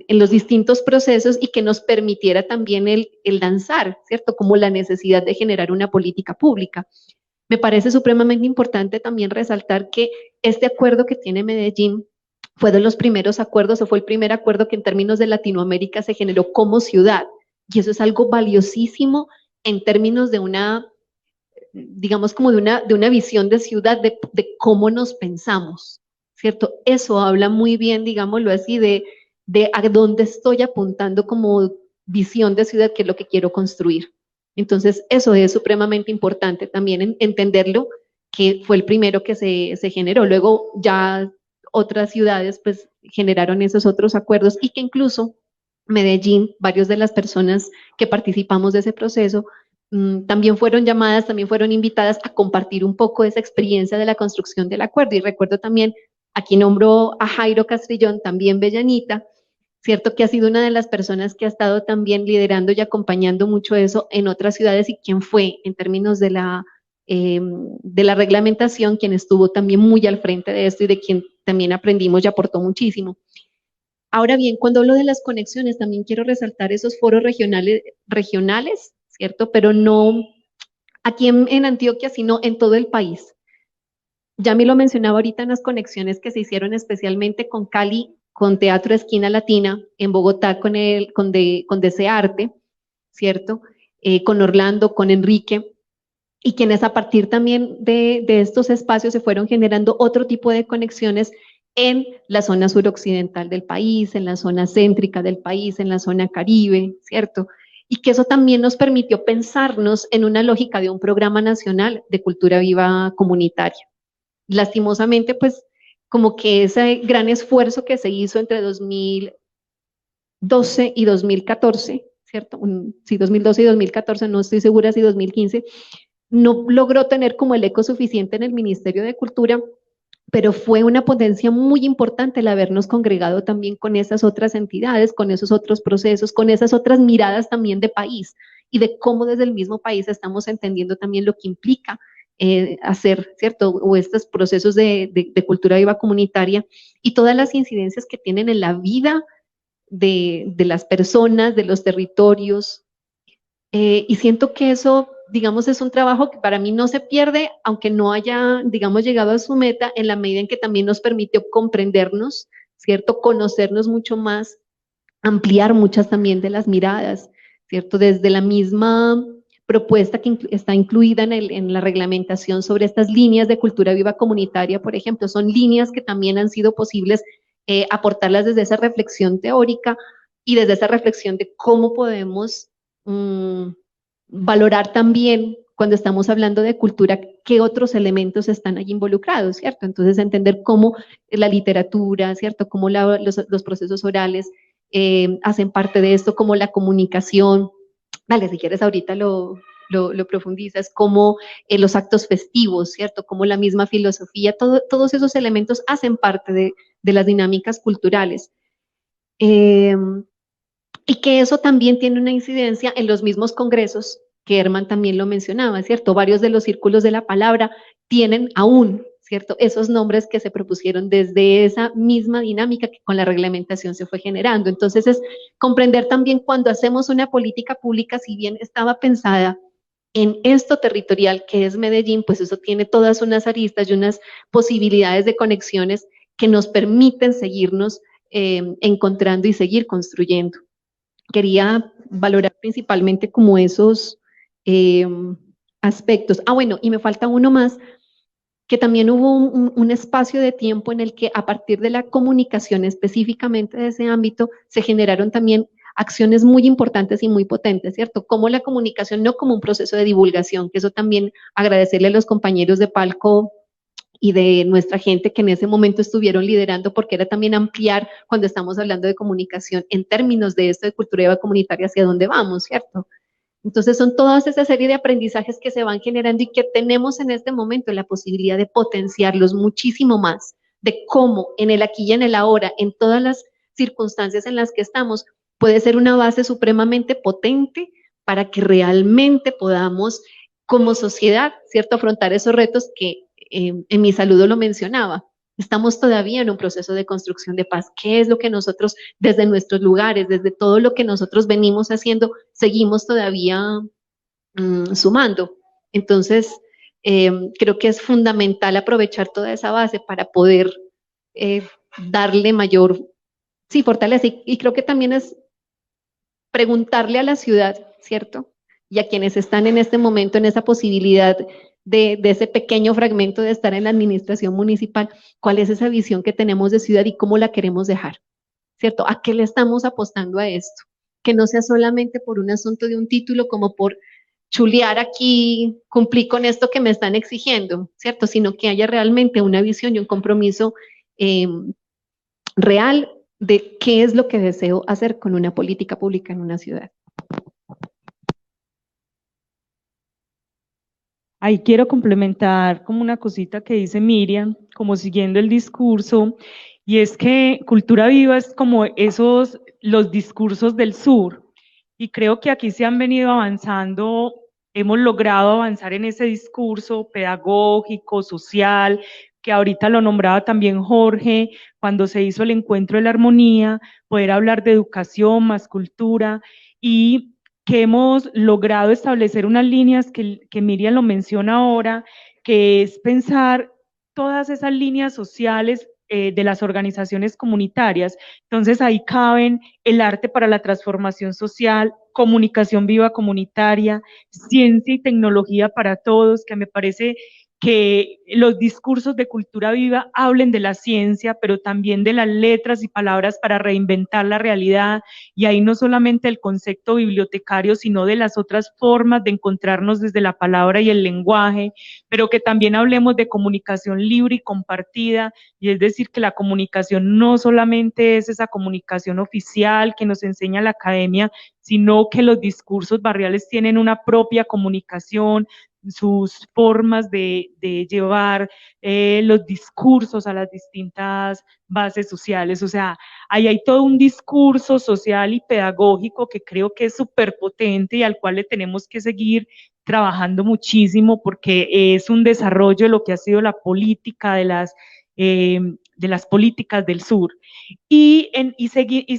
los distintos procesos y que nos permitiera también el danzar, ¿cierto? Como la necesidad de generar una política pública. Me parece supremamente importante también resaltar que este acuerdo que tiene Medellín fue de los primeros acuerdos o fue el primer acuerdo que en términos de Latinoamérica se generó como ciudad. Y eso es algo valiosísimo en términos de una, digamos, como de una visión de ciudad, de cómo nos pensamos, ¿cierto? Eso habla muy bien, digámoslo así, de a dónde estoy apuntando como visión de ciudad, que es lo que quiero construir. Entonces, eso es supremamente importante también entenderlo, que fue el primero que se generó. Luego ya otras ciudades pues generaron esos otros acuerdos y que incluso Medellín, varios de las personas que participamos de ese proceso, también fueron llamadas, también fueron invitadas a compartir un poco esa experiencia de la construcción del acuerdo. Y recuerdo también, aquí nombro a Jairo Castrillón, también Bellanita, cierto que ha sido una de las personas que ha estado también liderando y acompañando mucho eso en otras ciudades y quien fue en términos de la reglamentación, quien estuvo también muy al frente de esto y de quien también aprendimos y aportó muchísimo. Ahora bien, cuando hablo de las conexiones, también quiero resaltar esos foros regionales, ¿cierto? Pero no aquí en Antioquia, sino en todo el país. Ya me lo mencionaba ahorita en las conexiones que se hicieron especialmente con Cali, con Teatro Esquina Latina, en Bogotá con Desearte, ¿cierto? Con Orlando, con Enrique, y quienes a partir también de estos espacios se fueron generando otro tipo de conexiones en la zona suroccidental del país, en la zona céntrica del país, en la zona caribe, ¿cierto? Y que eso también nos permitió pensarnos en una lógica de un programa nacional de cultura viva comunitaria. Lastimosamente, pues, como que ese gran esfuerzo que se hizo entre 2012 y 2014, ¿cierto? Sí, 2012 y 2014, no estoy segura si 2015, no logró tener como el eco suficiente en el Ministerio de Cultura, pero fue una potencia muy importante el habernos congregado también con esas otras entidades, con esos otros procesos, con esas otras miradas también de país y de cómo desde el mismo país estamos entendiendo también lo que implica hacer, ¿cierto? O estos procesos de cultura viva comunitaria y todas las incidencias que tienen en la vida de las personas, de los territorios. Y siento que eso, digamos, es un trabajo que para mí no se pierde, aunque no haya, digamos, llegado a su meta, en la medida en que también nos permitió comprendernos, ¿cierto? Conocernos mucho más, ampliar muchas también de las miradas, ¿cierto? Desde la misma propuesta que está incluida en la reglamentación sobre estas líneas de cultura viva comunitaria, por ejemplo, son líneas que también han sido posibles aportarlas desde esa reflexión teórica y desde esa reflexión de cómo podemos valorar también cuando estamos hablando de cultura, qué otros elementos están allí involucrados, ¿cierto? Entonces, entender cómo la literatura, ¿cierto? Cómo los procesos orales hacen parte de esto, como la comunicación. Dale, si quieres ahorita lo profundizas, como los actos festivos, ¿cierto? Como la misma filosofía, todos esos elementos hacen parte de las dinámicas culturales. Y que eso también tiene una incidencia en los mismos congresos, que Herman también lo mencionaba, ¿cierto? Varios de los círculos de la palabra tienen aún, ¿cierto? Esos nombres que se propusieron desde esa misma dinámica que con la reglamentación se fue generando. Entonces es comprender también cuando hacemos una política pública, si bien estaba pensada en esto territorial que es Medellín, pues eso tiene todas unas aristas y unas posibilidades de conexiones que nos permiten seguirnos encontrando y seguir construyendo. Quería valorar principalmente como esos aspectos. Ah, bueno, y me falta uno más, que también hubo un espacio de tiempo en el que a partir de la comunicación específicamente de ese ámbito se generaron también acciones muy importantes y muy potentes, ¿cierto? Como la comunicación, no como un proceso de divulgación, que eso también agradecerle a los compañeros de Palco y de nuestra gente que en ese momento estuvieron liderando, porque era también ampliar cuando estamos hablando de comunicación en términos de esto de cultura comunitaria hacia dónde vamos, ¿cierto? Entonces son todas esa serie de aprendizajes que se van generando y que tenemos en este momento la posibilidad de potenciarlos muchísimo más, de cómo en el aquí y en el ahora, en todas las circunstancias en las que estamos, puede ser una base supremamente potente para que realmente podamos como sociedad, ¿cierto?, afrontar esos retos que en mi saludo lo mencionaba. Estamos todavía en un proceso de construcción de paz. ¿Qué es lo que nosotros, desde nuestros lugares, desde todo lo que nosotros venimos haciendo, seguimos todavía sumando? Entonces, creo que es fundamental aprovechar toda esa base para poder darle mayor, sí, fortaleza. Y creo que también es preguntarle a la ciudad, ¿cierto? Y a quienes están en este momento en esa posibilidad de ese pequeño fragmento de estar en la administración municipal, cuál es esa visión que tenemos de ciudad y cómo la queremos dejar, ¿cierto? ¿A qué le estamos apostando a esto? Que no sea solamente por un asunto de un título, como por chulear aquí, cumplir con esto que me están exigiendo, ¿cierto? Sino que haya realmente una visión y un compromiso real de qué es lo que deseo hacer con una política pública en una ciudad. Ahí quiero complementar como una cosita que dice Miriam, como siguiendo el discurso, y es que Cultura Viva es como los discursos del sur, y creo que aquí se han venido avanzando, hemos logrado avanzar en ese discurso pedagógico, social, que ahorita lo nombraba también Jorge, cuando se hizo el encuentro de la armonía, poder hablar de educación más cultura, y que hemos logrado establecer unas líneas que Miriam lo menciona ahora, que es pensar todas esas líneas sociales de las organizaciones comunitarias. Entonces ahí caben el arte para la transformación social, comunicación viva comunitaria, ciencia y tecnología para todos, que me parece que los discursos de Cultura Viva hablen de la ciencia, pero también de las letras y palabras para reinventar la realidad, y ahí no solamente el concepto bibliotecario, sino de las otras formas de encontrarnos desde la palabra y el lenguaje, pero que también hablemos de comunicación libre y compartida, y es decir, que la comunicación no solamente es esa comunicación oficial que nos enseña la academia, sino que los discursos barriales tienen una propia comunicación, sus formas de llevar los discursos a las distintas bases sociales. O sea, ahí hay todo un discurso social y pedagógico que creo que es súper potente y al cual le tenemos que seguir trabajando muchísimo, porque es un desarrollo de lo que ha sido la política de las políticas del sur. Y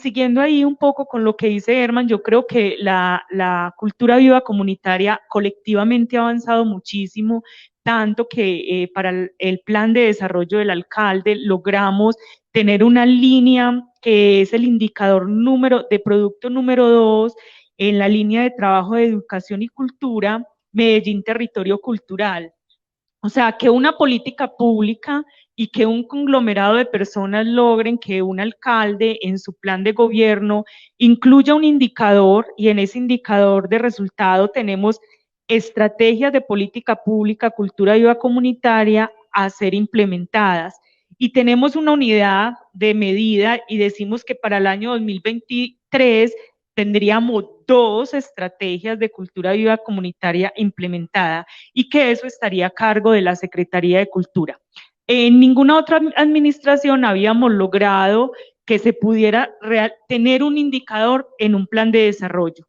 siguiendo ahí un poco con lo que dice Herman, yo creo que la cultura viva comunitaria colectivamente ha avanzado muchísimo, tanto que para el plan de desarrollo del alcalde logramos tener una línea que es el indicador de producto número 2 en la línea de trabajo de educación y cultura, Medellín Territorio Cultural. O sea, que una política pública y que un conglomerado de personas logren que un alcalde en su plan de gobierno incluya un indicador, y en ese indicador de resultado tenemos estrategias de política pública, cultura viva comunitaria a ser implementadas. Y tenemos una unidad de medida y decimos que para el año 2023 tendríamos 2 estrategias de cultura viva comunitaria implementada, y que eso estaría a cargo de la Secretaría de Cultura. En ninguna otra administración habíamos logrado que se pudiera tener un indicador en un plan de desarrollo,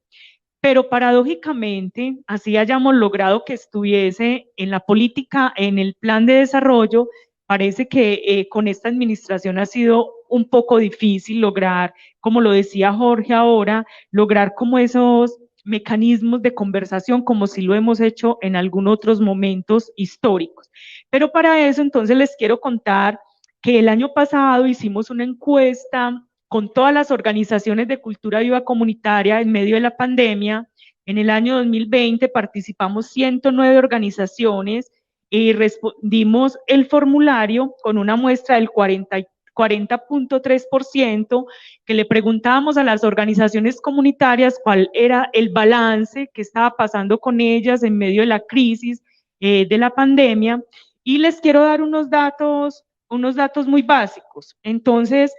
pero paradójicamente, así hayamos logrado que estuviese en la política, en el plan de desarrollo, parece que con esta administración ha sido un poco difícil lograr, como lo decía Jorge ahora, lograr como esos mecanismos de conversación como si lo hemos hecho en algunos otros momentos históricos. Pero para eso entonces les quiero contar que el año pasado hicimos una encuesta con todas las organizaciones de cultura viva comunitaria en medio de la pandemia. En el año 2020 participamos 109 organizaciones y respondimos el formulario con una muestra del 40.3%, que le preguntábamos a las organizaciones comunitarias cuál era el balance que estaba pasando con ellas en medio de la crisis de la pandemia, y les quiero dar unos datos muy básicos. Entonces,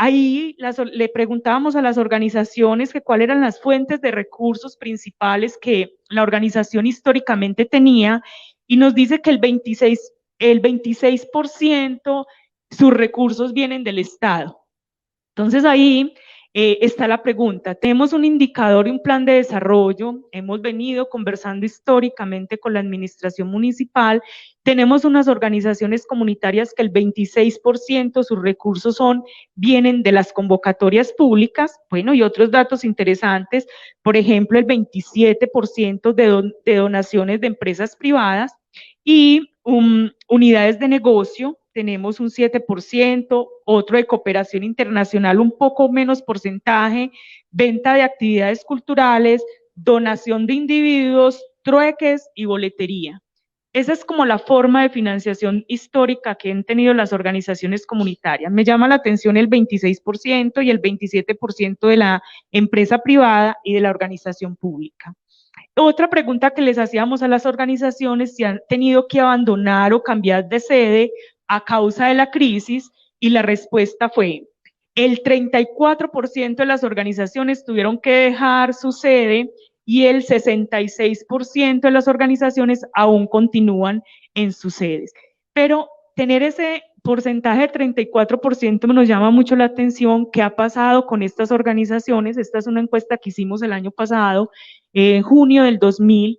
ahí le preguntábamos a las organizaciones que cuáles eran las fuentes de recursos principales que la organización históricamente tenía, y nos dice que el 26% sus recursos vienen del Estado. Entonces ahí está la pregunta. Tenemos un indicador y un plan de desarrollo, hemos venido conversando históricamente con la administración municipal, tenemos unas organizaciones comunitarias que el 26% sus recursos vienen de las convocatorias públicas, bueno, y otros datos interesantes, por ejemplo, el 27% de donaciones de empresas privadas, y unidades de negocio, tenemos un 7%, otro de cooperación internacional, un poco menos porcentaje, venta de actividades culturales, donación de individuos, trueques y boletería. Esa es como la forma de financiación histórica que han tenido las organizaciones comunitarias. Me llama la atención el 26% y el 27% de la empresa privada y de la organización pública. Otra pregunta que les hacíamos a las organizaciones, si han tenido que abandonar o cambiar de sede a causa de la crisis, y la respuesta fue: el 34% de las organizaciones tuvieron que dejar su sede y el 66% de las organizaciones aún continúan en sus sedes. Pero tener ese porcentaje de 34% nos llama mucho la atención. ¿Qué ha pasado con estas organizaciones? Esta es una encuesta que hicimos el año pasado, en junio del 2000.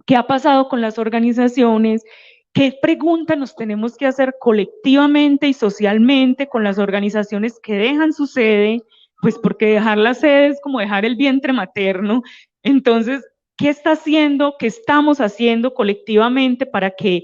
¿Qué ha pasado con las organizaciones? ¿Qué pregunta nos tenemos que hacer colectivamente y socialmente con las organizaciones que dejan su sede? Pues porque dejar la sede es como dejar el vientre materno. Entonces, ¿qué está haciendo, qué estamos haciendo colectivamente para que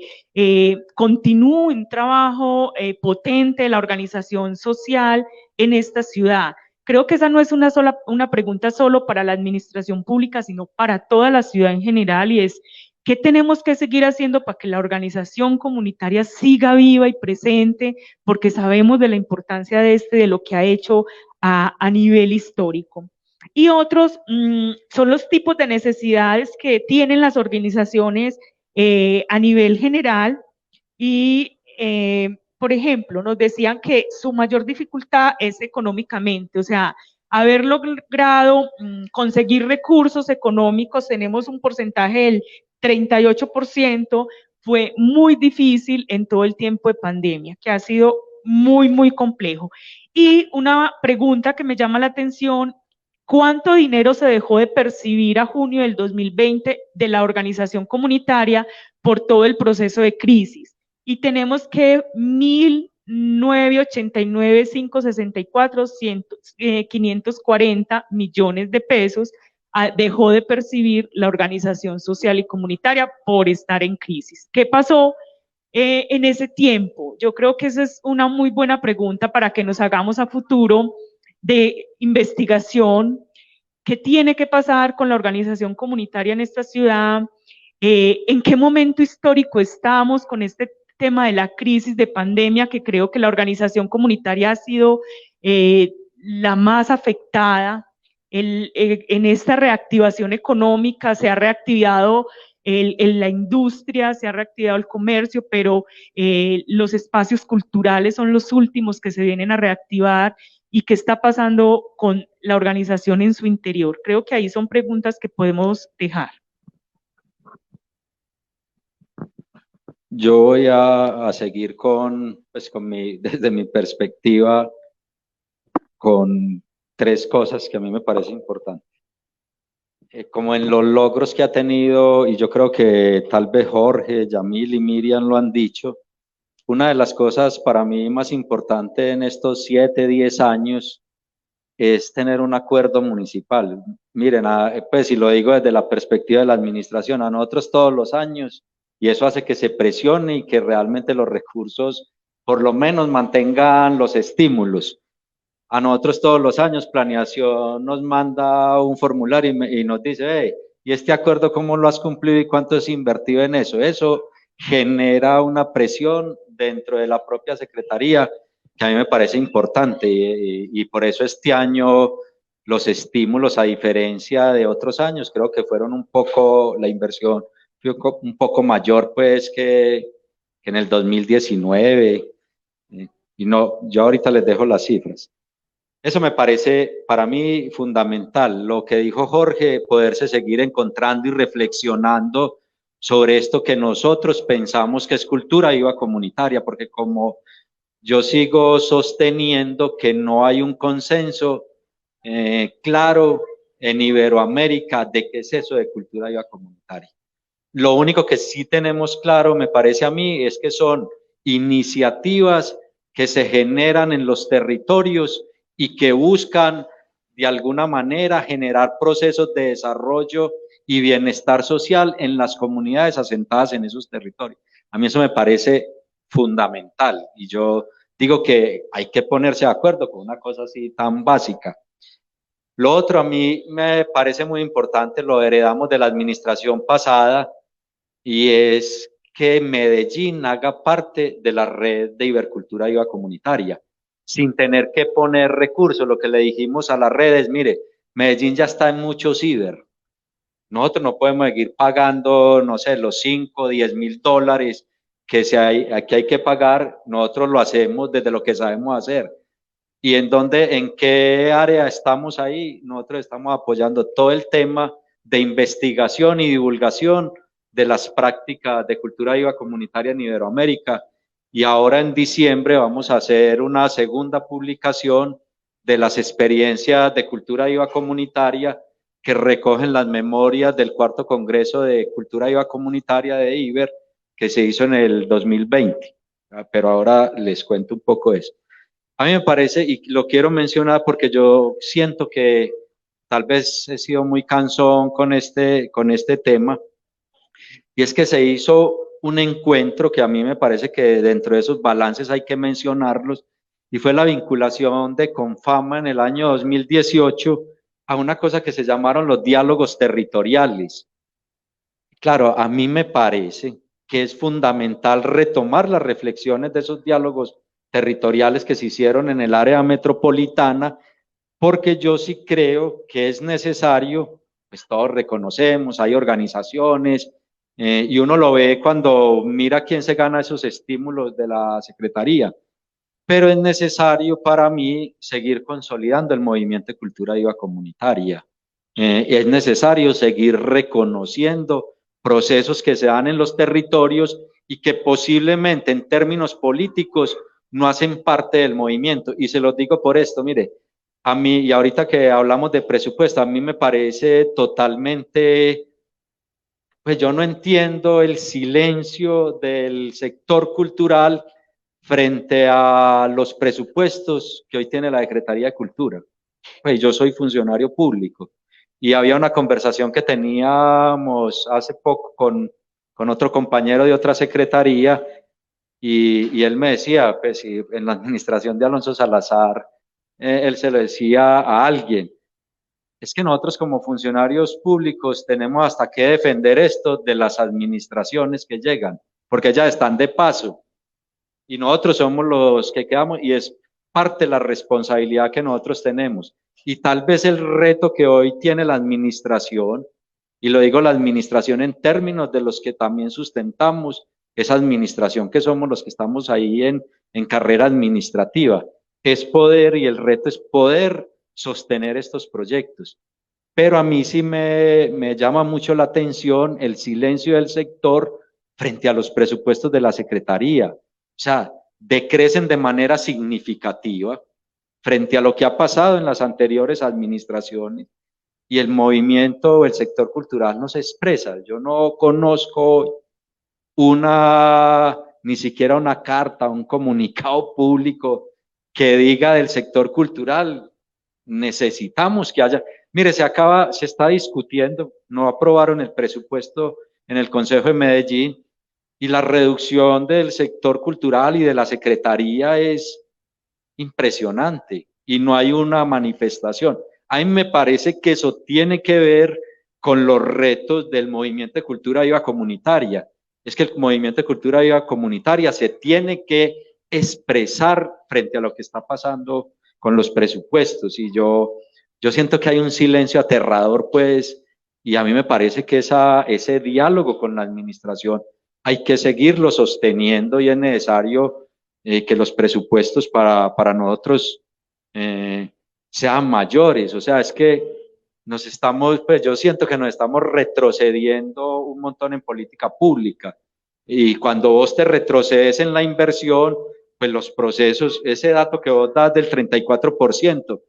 continúe un trabajo potente de la organización social en esta ciudad? Creo que esa no es una pregunta solo para la administración pública, sino para toda la ciudad en general, y es: ¿qué tenemos que seguir haciendo para que la organización comunitaria siga viva y presente? Porque sabemos de la importancia de lo que ha hecho a nivel histórico. Y otros son los tipos de necesidades que tienen las organizaciones a nivel general, y por ejemplo, nos decían que su mayor dificultad es económicamente, o sea, haber logrado conseguir recursos económicos. Tenemos un porcentaje del 38%, fue muy difícil en todo el tiempo de pandemia, que ha sido muy, muy complejo. Y una pregunta que me llama la atención: ¿cuánto dinero se dejó de percibir a junio del 2020 de la organización comunitaria por todo el proceso de crisis? Y tenemos que 1.989.564.540 millones de pesos dejó de percibir la organización social y comunitaria por estar en crisis. ¿Qué pasó en ese tiempo? Yo creo que esa es una muy buena pregunta para que nos hagamos a futuro de investigación. ¿Qué tiene que pasar con la organización comunitaria en esta ciudad? ¿En qué momento histórico estamos con este tema de la crisis de pandemia, que creo que la organización comunitaria ha sido la más afectada en esta reactivación económica? Se ha reactivado la industria, se ha reactivado el comercio, pero los espacios culturales son los últimos que se vienen a reactivar. ¿Y qué está pasando con la organización en su interior? Creo que ahí son preguntas que podemos dejar. Yo voy a seguir desde mi perspectiva, con tres cosas que a mí me parecen importantes. Como en los logros que ha tenido, y yo creo que tal vez Jorge, Yamil y Miriam lo han dicho, una de las cosas para mí más importantes en estos 7, 10 años es tener un acuerdo municipal. Miren, pues si lo digo desde la perspectiva de la administración, a nosotros todos los años, y eso hace que se presione y que realmente los recursos por lo menos mantengan los estímulos. A nosotros todos los años Planeación nos manda un formulario y nos dice, hey, ¿y este acuerdo cómo lo has cumplido y cuánto has invertido en eso? Eso genera una presión dentro de la propia Secretaría que a mí me parece importante y por eso este año los estímulos, a diferencia de otros años, creo que fueron un poco, la inversión fue un poco mayor pues que en el 2019. Y no, yo ahorita les dejo las cifras. Eso me parece para mí fundamental, lo que dijo Jorge, poderse seguir encontrando y reflexionando sobre esto que nosotros pensamos que es cultura viva comunitaria, porque como yo sigo sosteniendo que no hay un consenso claro en Iberoamérica de qué es eso de cultura viva comunitaria. Lo único que sí tenemos claro, me parece a mí, es que son iniciativas que se generan en los territorios y que buscan de alguna manera generar procesos de desarrollo y bienestar social en las comunidades asentadas en esos territorios. A mí eso me parece fundamental y yo digo que hay que ponerse de acuerdo con una cosa así tan básica. Lo otro a mí me parece muy importante, lo heredamos de la administración pasada, y es que Medellín haga parte de la red de Ibercultura Viva Comunitaria, sin tener que poner recursos. Lo que le dijimos a las redes, mire, Medellín ya está en muchos ciber. Nosotros no podemos seguir pagando, no sé, los 5, 10 mil dólares que hay que pagar. Nosotros lo hacemos desde lo que sabemos hacer. ¿Y en qué área estamos ahí? Nosotros estamos apoyando todo el tema de investigación y divulgación de las prácticas de cultura viva comunitaria en Iberoamérica. Y ahora en diciembre vamos a hacer una segunda publicación de las experiencias de cultura viva comunitaria que recogen las memorias del cuarto Congreso de Cultura Viva Comunitaria de Iber, que se hizo en el 2020. Pero ahora les cuento un poco eso. A mí me parece, y lo quiero mencionar porque yo siento que tal vez he sido muy cansón con este tema, y es que se hizo un encuentro que a mí me parece que dentro de esos balances hay que mencionarlos, y fue la vinculación de Confama en el año 2018 a una cosa que se llamaron los diálogos territoriales. Claro, a mí me parece que es fundamental retomar las reflexiones de esos diálogos territoriales que se hicieron en el área metropolitana, porque yo sí creo que es necesario, pues todos reconocemos, hay organizaciones, y uno lo ve cuando mira quién se gana esos estímulos de la Secretaría, pero es necesario para mí seguir consolidando el movimiento de cultura viva comunitaria. Es necesario seguir reconociendo procesos que se dan en los territorios y que posiblemente en términos políticos no hacen parte del movimiento. Y se los digo por esto, mire, a mí, y ahorita que hablamos de presupuesto, a mí me parece totalmente, pues yo no entiendo el silencio del sector cultural frente a los presupuestos que hoy tiene la Secretaría de Cultura. Pues yo soy funcionario público y había una conversación que teníamos hace poco con otro compañero de otra secretaría y él me decía, pues si en la administración de Alonso Salazar, él se lo decía a alguien, es que nosotros como funcionarios públicos tenemos hasta que defender esto de las administraciones que llegan, porque ya están de paso y nosotros somos los que quedamos y es parte de la responsabilidad que nosotros tenemos. Y tal vez el reto que hoy tiene la administración, y lo digo la administración en términos de los que también sustentamos esa administración que somos los que estamos ahí en carrera administrativa, es poder, y el reto es poder sostener estos proyectos. Pero a mí sí me llama mucho la atención el silencio del sector frente a los presupuestos de la Secretaría. O sea, decrecen de manera significativa frente a lo que ha pasado en las anteriores administraciones y el movimiento o el sector cultural no se expresa. Yo no conozco ni siquiera una carta, un comunicado público que diga del sector cultural, necesitamos que haya. Mire, se está discutiendo, no aprobaron el presupuesto en el Consejo de Medellín y la reducción del sector cultural y de la Secretaría es impresionante. y no hay una manifestación. A mí me parece que eso tiene que ver con los retos del movimiento de cultura viva comunitaria. Es que el movimiento de cultura viva comunitaria se tiene que expresar frente a lo que está pasando con los presupuestos, y yo siento que hay un silencio aterrador, pues, y a mí me parece que ese diálogo con la administración hay que seguirlo sosteniendo, y es necesario que los presupuestos para nosotros sean mayores. O sea, es que pues yo siento que nos estamos retrocediendo un montón en política pública, y cuando vos te retrocedes en la inversión, pues los procesos, ese dato que vos das del 34%,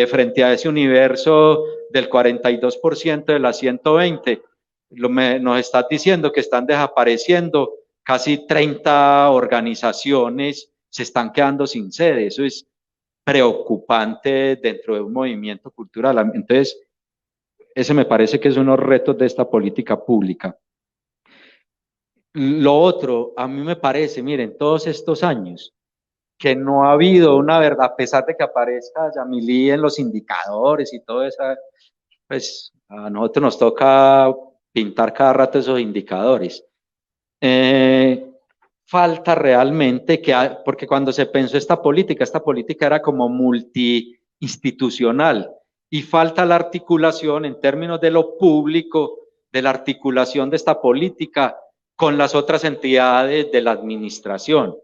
frente a ese universo del 42% de las 120, nos estás diciendo que están desapareciendo casi 30 organizaciones, se están quedando sin sede. Eso es preocupante dentro de un movimiento cultural. Entonces, ese me parece que es uno de los retos de esta política pública. Lo otro, a mí me parece, miren, todos estos años, que no ha habido una verdad, a pesar de que aparezca Yamilí en los indicadores y todo eso, pues a nosotros nos toca pintar cada rato esos indicadores. Falta realmente porque cuando se pensó esta política era como multiinstitucional, y falta la articulación en términos de lo público, de la articulación de esta política con las otras entidades de la administración.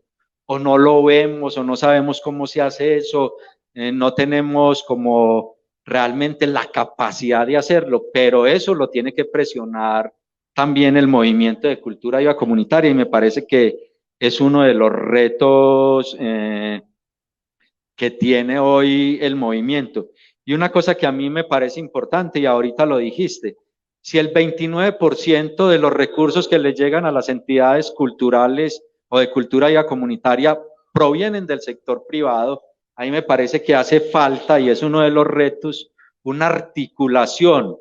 O no lo vemos, o no sabemos cómo se hace eso, no tenemos como realmente la capacidad de hacerlo, pero eso lo tiene que presionar también el movimiento de cultura viva comunitaria, y me parece que es uno de los retos que tiene hoy el movimiento. Y una cosa que a mí me parece importante, y ahorita lo dijiste, si el 29% de los recursos que le llegan a las entidades culturales o de cultura viva comunitaria provienen del sector privado, a mí me parece que hace falta, y es uno de los retos, una articulación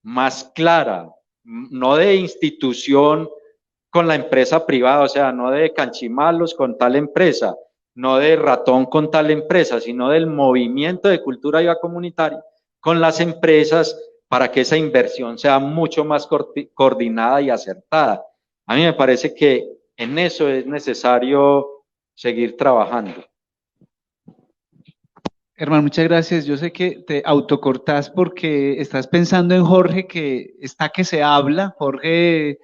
más clara, no de institución con la empresa privada, o sea, no de Canchimalos con tal empresa, no de Ratón con tal empresa, sino del movimiento de cultura viva comunitaria con las empresas, para que esa inversión sea mucho más coordinada y acertada. A mí me parece que en eso es necesario seguir trabajando. Hermano, muchas gracias. Yo sé que te autocortás porque estás pensando en Jorge, que está que se habla. Jorge,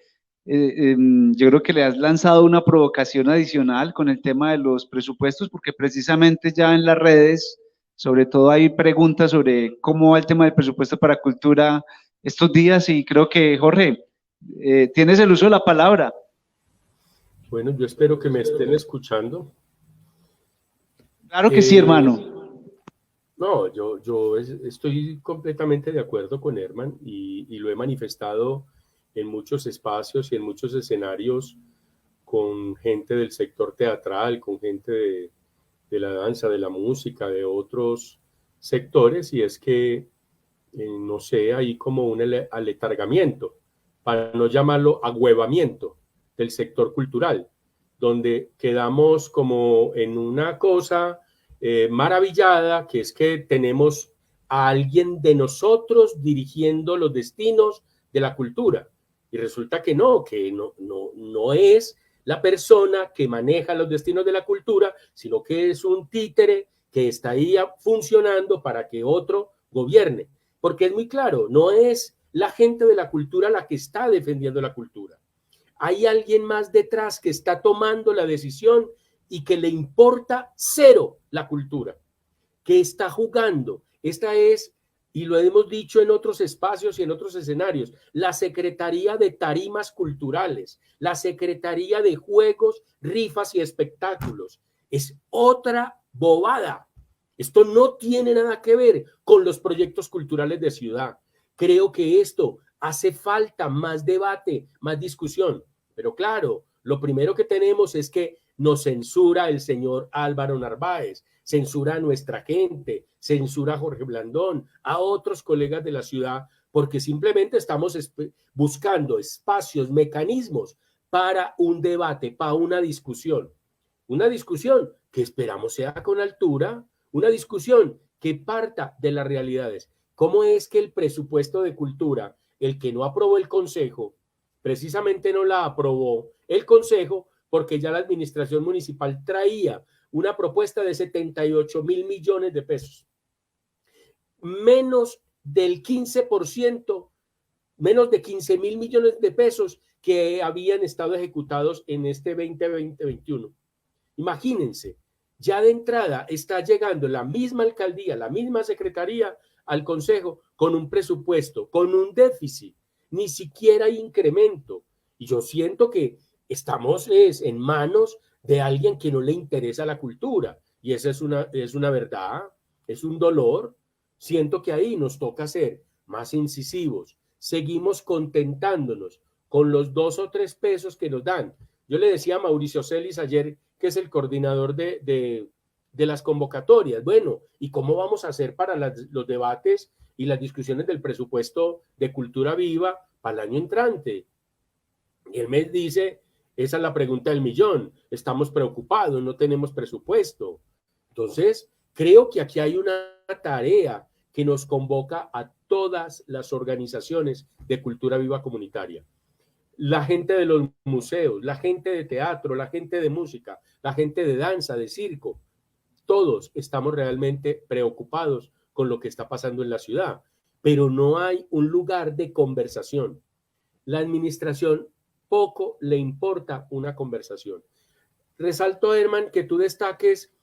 yo creo que le has lanzado una provocación adicional con el tema de los presupuestos, porque precisamente ya en las redes, sobre todo, hay preguntas sobre cómo va el tema del presupuesto para cultura estos días, y creo que, Jorge, tienes el uso de la palabra. Bueno, yo espero que me estén escuchando. Claro que sí, hermano. No, yo estoy completamente de acuerdo con Herman, y lo he manifestado en muchos espacios y en muchos escenarios con gente del sector teatral, con gente de la danza, de la música, de otros sectores, y es que, no sé, hay como un aletargamiento, para no llamarlo agüevamiento, del sector cultural, donde quedamos como en una cosa maravillada, que es que tenemos a alguien de nosotros dirigiendo los destinos de la cultura, y resulta que no es la persona que maneja los destinos de la cultura, sino que es un títere que está ahí funcionando para que otro gobierne, porque es muy claro, no es la gente de la cultura la que está defendiendo la cultura. Hay alguien más detrás que está tomando la decisión y que le importa cero la cultura, que está jugando. Esta es, y lo hemos dicho en otros espacios y en otros escenarios, la Secretaría de Tarimas Culturales, la Secretaría de Juegos, Rifas y Espectáculos. Es otra bobada. Esto no tiene nada que ver con los proyectos culturales de ciudad. Creo que esto hace falta más debate, más discusión. Pero claro, lo primero que tenemos es que nos censura el señor Álvaro Narváez, censura a nuestra gente, censura a Jorge Blandón, a otros colegas de la ciudad, porque simplemente estamos buscando espacios, mecanismos para un debate, para una discusión que esperamos sea con altura, una discusión que parta de las realidades. ¿Cómo es que el presupuesto de cultura, el que no aprobó el Consejo, precisamente no la aprobó el Consejo porque ya la administración municipal traía una propuesta de 78.000 millones de pesos? Menos del 15%, menos de 15.000 millones de pesos que habían estado ejecutados en este 2020-2021. Imagínense, ya de entrada está llegando la misma alcaldía, la misma secretaría al Consejo con un presupuesto, con un déficit, ni siquiera hay incremento. Y yo siento que estamos en manos de alguien que no le interesa la cultura. Y esa es una verdad, es un dolor. Siento que ahí nos toca ser más incisivos. Seguimos contentándonos con los 2 o 3 pesos que nos dan. Yo le decía a Mauricio Celis ayer, que es el coordinador de las convocatorias. Bueno, ¿y cómo vamos a hacer para los debates y las discusiones del presupuesto de Cultura Viva para el año entrante? Y él me dice, esa es la pregunta del millón, estamos preocupados, no tenemos presupuesto. Entonces, creo que aquí hay una tarea que nos convoca a todas las organizaciones de Cultura Viva comunitaria. La gente de los museos, la gente de teatro, la gente de música, la gente de danza, de circo, todos estamos realmente preocupados con lo que está pasando en la ciudad, pero no hay un lugar de conversación. La administración poco le importa una conversación. Resalto, Herman, que tú destaques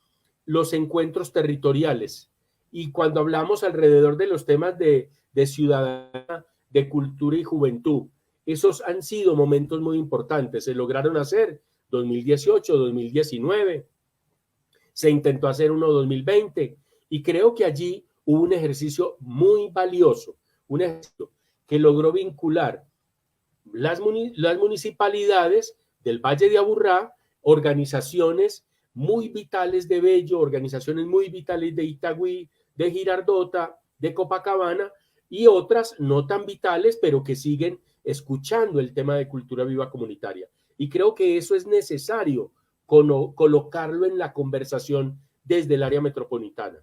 los encuentros territoriales y cuando hablamos alrededor de los temas de ciudadanía, de cultura y juventud, esos han sido momentos muy importantes. Se lograron hacer 2018, 2019, se intentó hacer uno 2020 y creo que allí hubo un ejercicio muy valioso, un ejercicio que logró vincular las municipalidades del Valle de Aburrá, organizaciones muy vitales de Bello, organizaciones muy vitales de Itagüí, de Girardota, de Copacabana y otras no tan vitales, pero que siguen escuchando el tema de cultura viva comunitaria. Y creo que eso es necesario colocarlo en la conversación desde el área metropolitana.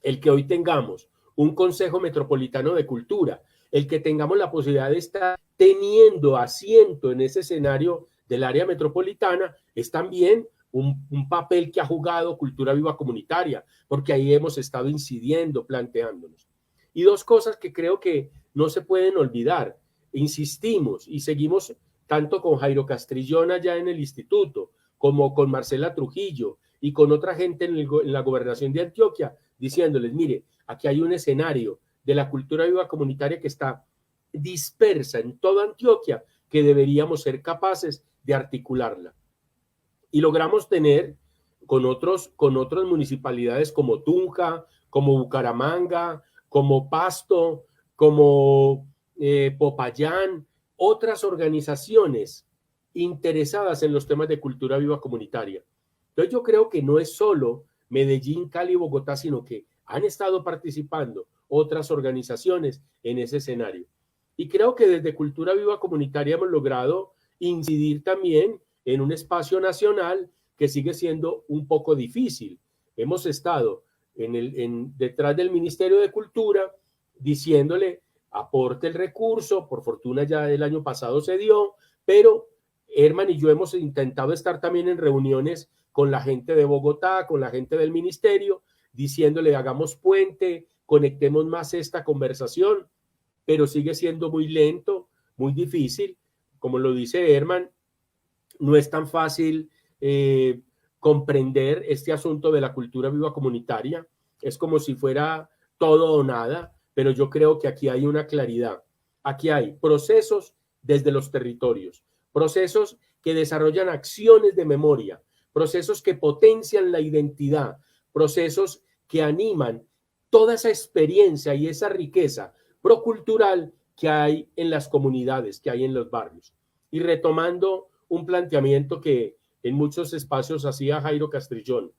El que hoy tengamos un Consejo Metropolitano de Cultura, el que tengamos la posibilidad de estar teniendo asiento en ese escenario del área metropolitana, es también un papel que ha jugado Cultura Viva Comunitaria, porque ahí hemos estado incidiendo, planteándonos. Y 2 cosas que creo que no se pueden olvidar. Insistimos y seguimos tanto con Jairo Castrillón allá en el instituto, como con Marcela Trujillo y con otra gente en la gobernación de Antioquia, diciéndoles, mire, aquí hay un escenario de la cultura viva comunitaria que está dispersa en toda Antioquia, que deberíamos ser capaces de articularla. Y logramos tener con otras municipalidades como Tunja, como Bucaramanga, como Pasto, como Popayán, otras organizaciones interesadas en los temas de cultura viva comunitaria. Entonces yo creo que no es solo Medellín, Cali y Bogotá, sino que han estado participando otras organizaciones en ese escenario. Y creo que desde Cultura Viva Comunitaria hemos logrado incidir también en un espacio nacional que sigue siendo un poco difícil. Hemos estado detrás del Ministerio de Cultura diciéndole aporte el recurso, por fortuna ya el año pasado se dio, pero Herman y yo hemos intentado estar también en reuniones con la gente de Bogotá, con la gente del ministerio, diciéndole hagamos puente, conectemos más esta conversación, pero sigue siendo muy lento, muy difícil. Como lo dice Herman, no es tan fácil comprender este asunto de la cultura viva comunitaria. Es como si fuera todo o nada, pero yo creo que aquí hay una claridad. Aquí hay procesos desde los territorios, procesos que desarrollan acciones de memoria, procesos que potencian la identidad, procesos que animan toda esa experiencia y esa riqueza procultural que hay en las comunidades, que hay en los barrios. Y retomando un planteamiento que en muchos espacios hacía Jairo Castrillón,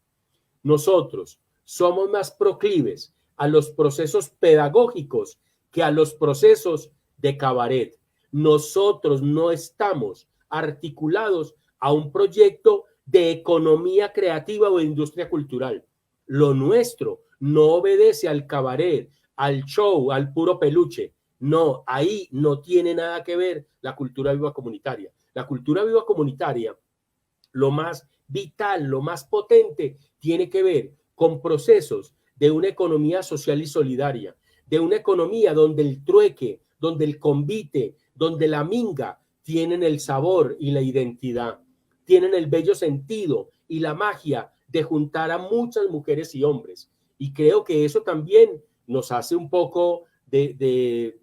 nosotros somos más proclives a los procesos pedagógicos que a los procesos de cabaret. Nosotros no estamos articulados a un proyecto de economía creativa o de industria cultural. Lo nuestro no obedece al cabaret, al show, al puro peluche. No, ahí no tiene nada que ver la cultura viva comunitaria. La cultura viva comunitaria, lo más vital, lo más potente, tiene que ver con procesos de una economía social y solidaria, de una economía donde el trueque, donde el convite, donde la minga tienen el sabor y la identidad, tienen el bello sentido y la magia de juntar a muchas mujeres y hombres. Y creo que eso también nos hace un poco de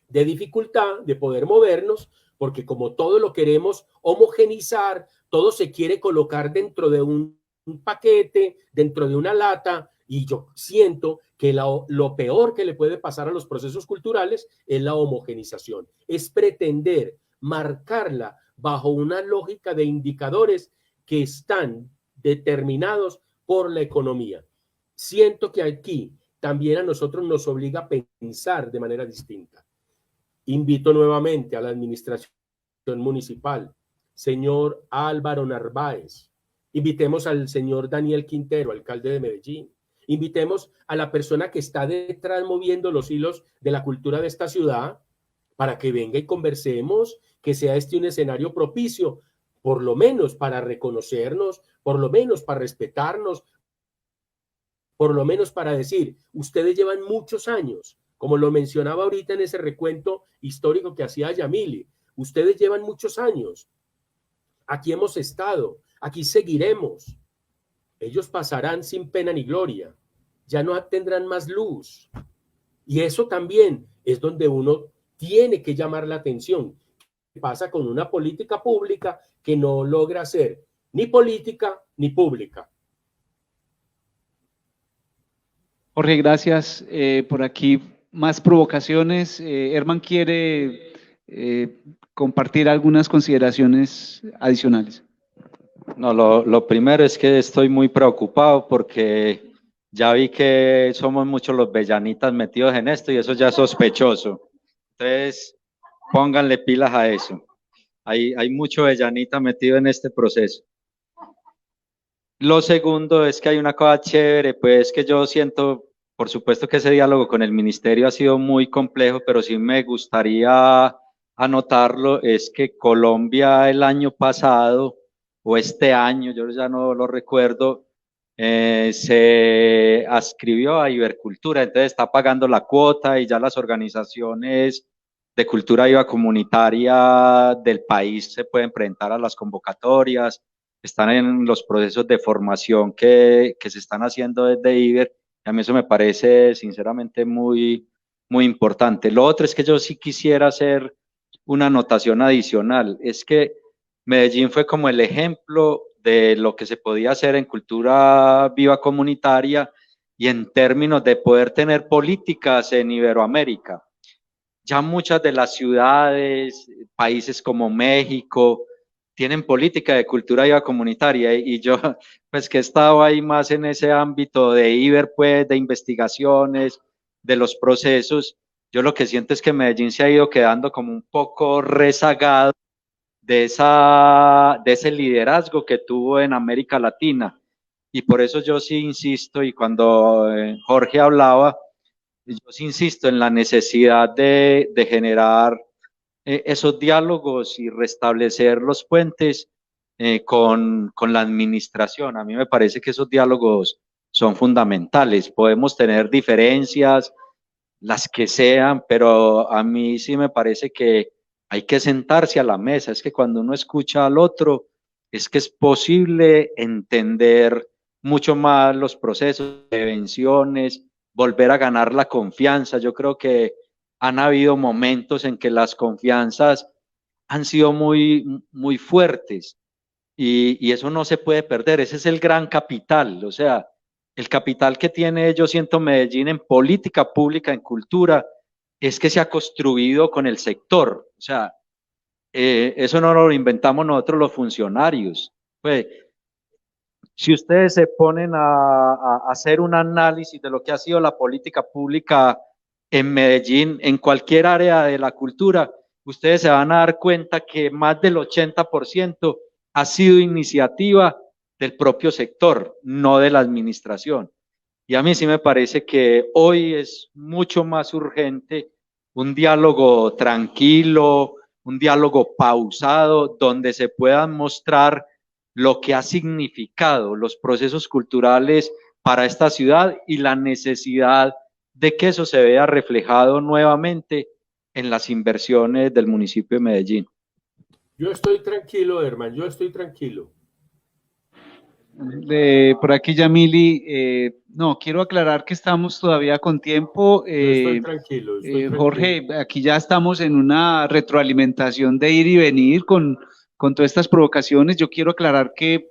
dificultad de poder movernos, porque como todo lo queremos homogenizar, todo se quiere colocar dentro de un paquete, dentro de una lata, y yo siento que lo peor que le puede pasar a los procesos culturales es la homogenización, es pretender marcarla bajo una lógica de indicadores que están determinados por la economía. Siento que aquí también a nosotros nos obliga a pensar de manera distinta. Invito nuevamente a la administración municipal, señor Álvaro Narváez, invitemos al señor Daniel Quintero, alcalde de Medellín, invitemos a la persona que está detrás moviendo los hilos de la cultura de esta ciudad para que venga y conversemos, que sea este un escenario propicio, por lo menos para reconocernos, por lo menos para respetarnos, por lo menos para decir, ustedes llevan muchos años, como lo mencionaba ahorita en ese recuento histórico que hacía Yamile, ustedes llevan muchos años, aquí hemos estado, aquí seguiremos, ellos pasarán sin pena ni gloria, ya no tendrán más luz, y eso también es donde uno tiene que llamar la atención. ¿Qué pasa con una política pública que no logra ser ni política ni pública? Jorge, gracias. Por aquí más provocaciones. Herman quiere compartir algunas consideraciones adicionales. No, lo primero es que estoy muy preocupado porque ya vi que somos muchos los bellanitas metidos en esto y eso ya es sospechoso. Entonces, pónganle pilas a eso. Hay mucho bellanita metido en este proceso. Lo segundo es que hay una cosa chévere, pues que yo siento, por supuesto que ese diálogo con el ministerio ha sido muy complejo, pero sí me gustaría anotarlo, es que Colombia el año pasado, o este año, yo ya no lo recuerdo, se adscribió a Ibercultura, entonces está pagando la cuota y ya las organizaciones de cultura viva comunitaria del país se pueden presentar a las convocatorias, están en los procesos de formación que se están haciendo desde Iber, y a mí eso me parece sinceramente muy importante. Lo otro es que yo sí quisiera hacer una anotación adicional, es que Medellín fue como el ejemplo de lo que se podía hacer en cultura viva comunitaria y en términos de poder tener políticas en Iberoamérica. Ya muchas de las ciudades, países como México, tienen política de cultura viva comunitaria y yo, pues que he estado ahí más en ese ámbito de Iber, pues, de investigaciones, de los procesos, yo lo que siento es que Medellín se ha ido quedando como un poco rezagado de ese liderazgo que tuvo en América Latina. Y por eso yo sí insisto, y cuando Jorge hablaba, yo sí insisto en la necesidad de generar esos diálogos y restablecer los puentes con la administración. A mí me parece que esos diálogos son fundamentales. Podemos tener diferencias, las que sean, pero a mí sí me parece que hay que sentarse a la mesa. Es que cuando uno escucha al otro, es que es posible entender mucho más los procesos, prevenciones, volver a ganar la confianza. Yo creo que han habido momentos en que las confianzas han sido muy fuertes y eso no se puede perder. Ese es el gran capital, o sea, el capital que tiene, yo siento, Medellín en política pública, en cultura, es que se ha construido con el sector. O sea, eso no lo inventamos nosotros los funcionarios. Pues, si ustedes se ponen a hacer un análisis de lo que ha sido la política pública en Medellín, en cualquier área de la cultura, ustedes se van a dar cuenta que más del 80% ha sido iniciativa del propio sector, no de la administración. Y a mí sí me parece que hoy es mucho más urgente un diálogo tranquilo, un diálogo pausado, donde se puedan mostrar lo que ha significado los procesos culturales para esta ciudad y la necesidad de que eso se vea reflejado nuevamente en las inversiones del municipio de Medellín. Yo estoy tranquilo, Herman, yo estoy tranquilo. Por aquí, Yamili, no, quiero aclarar que estamos todavía con tiempo. Yo estoy tranquilo, estoy tranquilo. Jorge, aquí ya estamos en una retroalimentación de ir y venir con todas estas provocaciones. Yo quiero aclarar que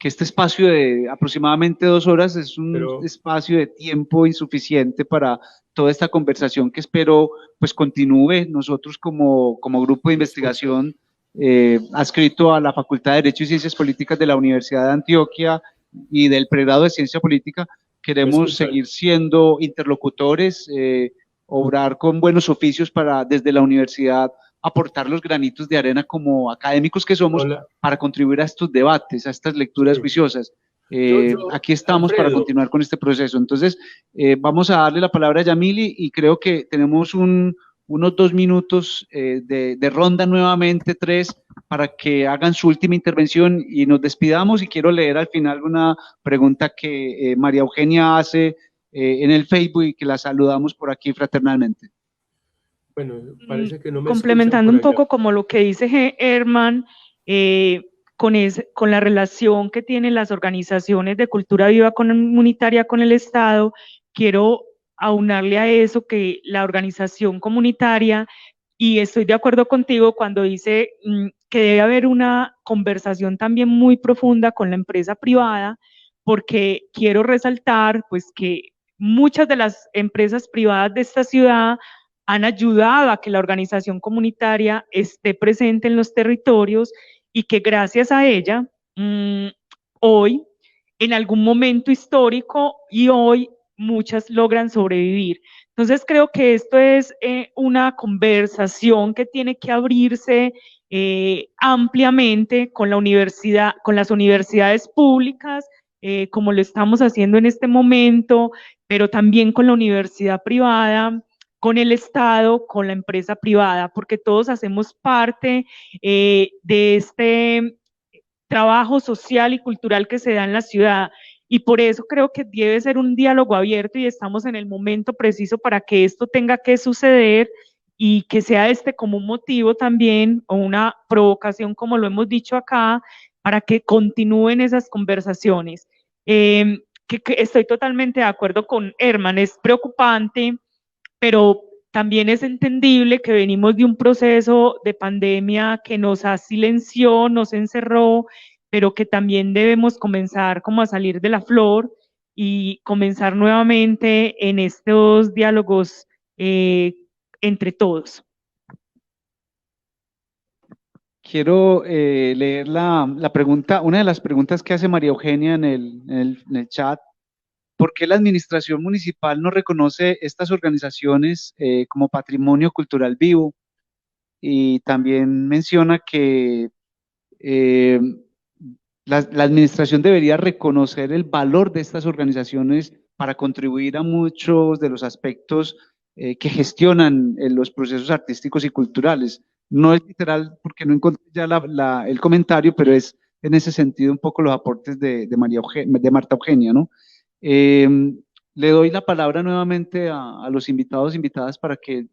este espacio de aproximadamente 2 horas es un Pero espacio de tiempo insuficiente para toda esta conversación que espero pues continúe. Nosotros como grupo de me escucha. investigación adscrito a la Facultad de Derecho y Ciencias Políticas de la Universidad de Antioquia y del pregrado de Ciencia Política, Me queremos escucha. seguir siendo interlocutores, obrar con buenos oficios para desde la universidad aportar los granitos de arena como académicos que somos Hola. para contribuir a estos debates, a estas lecturas Sí. juiciosas. Aquí estamos para Alfredo, continuar con este proceso. Entonces, vamos a darle la palabra a Yamili y creo que tenemos unos 2 minutos de ronda nuevamente, 3, para que hagan su última intervención y nos despidamos. Y quiero leer al final una pregunta que María Eugenia hace en el Facebook y que la saludamos por aquí fraternalmente. bueno, parece que no me escuchan Complementando por un allá. poco como lo que dice Herman, con la relación que tienen las organizaciones de cultura viva comunitaria con el Estado, quiero aunarle a eso que la organización comunitaria, y estoy de acuerdo contigo cuando dice que debe haber una conversación también muy profunda con la empresa privada, porque quiero resaltar pues que muchas de las empresas privadas de esta ciudad han ayudado a que la organización comunitaria esté presente en los territorios y que gracias a ella, hoy, en algún momento histórico y hoy, muchas logran sobrevivir. Entonces creo que esto es una conversación que tiene que abrirse ampliamente con la universidad, con las universidades públicas, como lo estamos haciendo en este momento, pero también con la universidad privada, con el Estado, con la empresa privada, porque todos hacemos parte de este trabajo social y cultural que se da en la ciudad. Y por eso creo que debe ser un diálogo abierto y estamos en el momento preciso para que esto tenga que suceder y que sea este como un motivo también o una provocación, como lo hemos dicho acá, para que continúen esas conversaciones. Que estoy totalmente de acuerdo con Herman, es preocupante, pero también es entendible que venimos de un proceso de pandemia que nos silenció, nos encerró, pero que también debemos comenzar como a salir de la flor y comenzar nuevamente en estos diálogos entre todos. Quiero leer la pregunta, una de las preguntas que hace María Eugenia en el chat. ¿Por qué la administración municipal no reconoce estas organizaciones como patrimonio cultural vivo? Y también menciona que eh, la administración debería reconocer el valor de estas organizaciones para contribuir a muchos de los aspectos que gestionan los procesos artísticos y culturales. No es literal porque no encontré ya el comentario, pero es en ese sentido un poco los aportes de Marta Eugenia, ¿no? Eh, Le doy la palabra nuevamente a los invitados e invitadas para que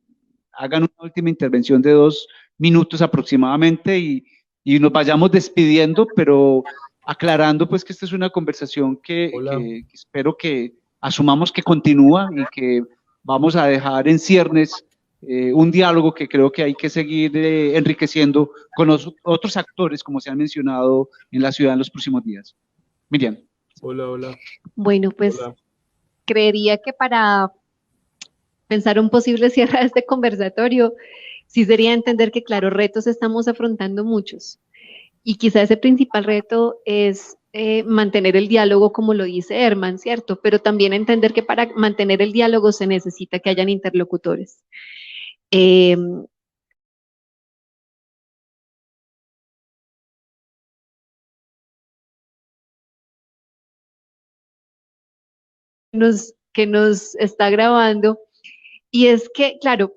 hagan una última intervención de 2 minutos aproximadamente y nos vayamos despidiendo, pero aclarando pues que esta es una conversación Hola. que espero que asumamos que continúa y que vamos a dejar en ciernes un diálogo que creo que hay que seguir enriqueciendo con los otros actores, como se han mencionado en la ciudad en los próximos días. Miriam. Hola, hola. Bueno, pues Hola. creería que para pensar un posible cierre de este conversatorio, sí sería entender que, claro, retos estamos afrontando muchos. Y quizá ese principal reto es mantener el diálogo, como lo dice Herman, ¿cierto? Pero también entender que para mantener el diálogo se necesita que hayan interlocutores. Eh, que nos está grabando, y es que, claro,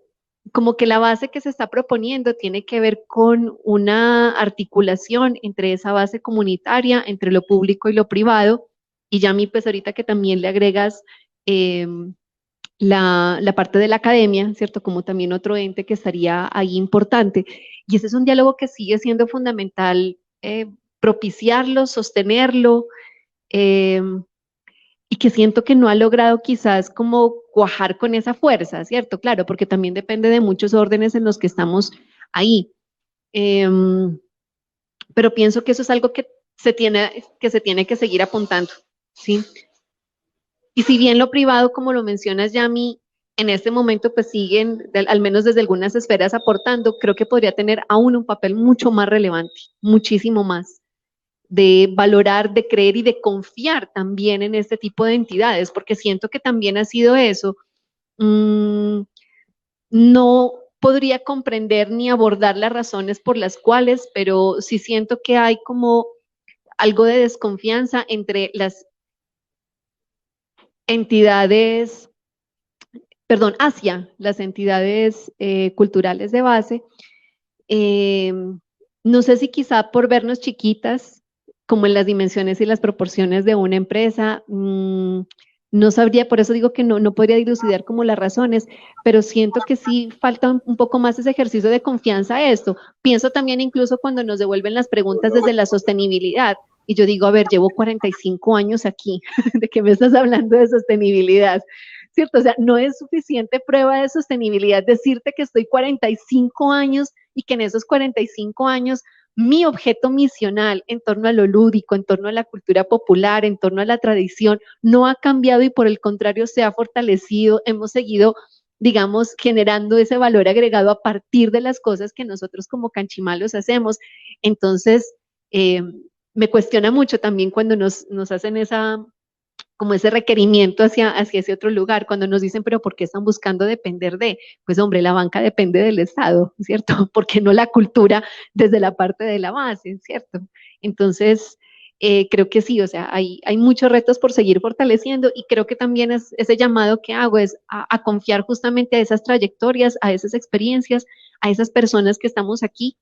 como que la base que se está proponiendo tiene que ver con una articulación entre esa base comunitaria, entre lo público y lo privado, y ya a mí, pues ahorita que también le agregas la parte de la academia, ¿cierto? Como también otro ente que estaría ahí importante. Y ese es un diálogo que sigue siendo fundamental propiciarlo, sostenerlo, y que siento que no ha logrado quizás como cuajar con esa fuerza, ¿cierto? Claro, porque también depende de muchos órdenes en los que estamos ahí. Pero pienso que eso es algo que se tiene que seguir apuntando, ¿sí? Y si bien lo privado, como lo mencionas, Yami, en este momento pues siguen, al menos desde algunas esferas, aportando, creo que podría tener aún un papel mucho más relevante, muchísimo más, de valorar, de creer y de confiar también en este tipo de entidades, porque siento que también ha sido eso. No podría comprender ni abordar las razones por las cuales, pero sí siento que hay como algo de desconfianza entre las entidades, perdón, hacia las entidades culturales de base. No sé si quizá por vernos chiquitas, como en las dimensiones y las proporciones de una empresa, no sabría, por eso digo que no podría dilucidar como las razones, pero siento que sí falta un poco más ese ejercicio de confianza a esto. Pienso también incluso cuando nos devuelven las preguntas desde la sostenibilidad, y yo digo, a ver, llevo 45 años aquí, ¿de qué me estás hablando de sostenibilidad? ¿Cierto? O sea, no es suficiente prueba de sostenibilidad decirte que estoy 45 años y que en esos 45 años mi objeto misional en torno a lo lúdico, en torno a la cultura popular, en torno a la tradición, no ha cambiado y por el contrario se ha fortalecido. Hemos seguido, digamos, generando ese valor agregado a partir de las cosas que nosotros como canchimalos hacemos. Entonces, me cuestiona mucho también cuando nos hacen como ese requerimiento hacia ese otro lugar, cuando nos dicen, pero ¿por qué están buscando depender de? Pues hombre, la banca depende del Estado, ¿cierto? ¿Por qué no la cultura desde la parte de la base, ¿cierto? Entonces, creo que sí, o sea, hay muchos retos por seguir fortaleciendo y creo que también es ese llamado que hago es a confiar justamente a esas trayectorias, a esas experiencias, a esas personas que estamos aquí,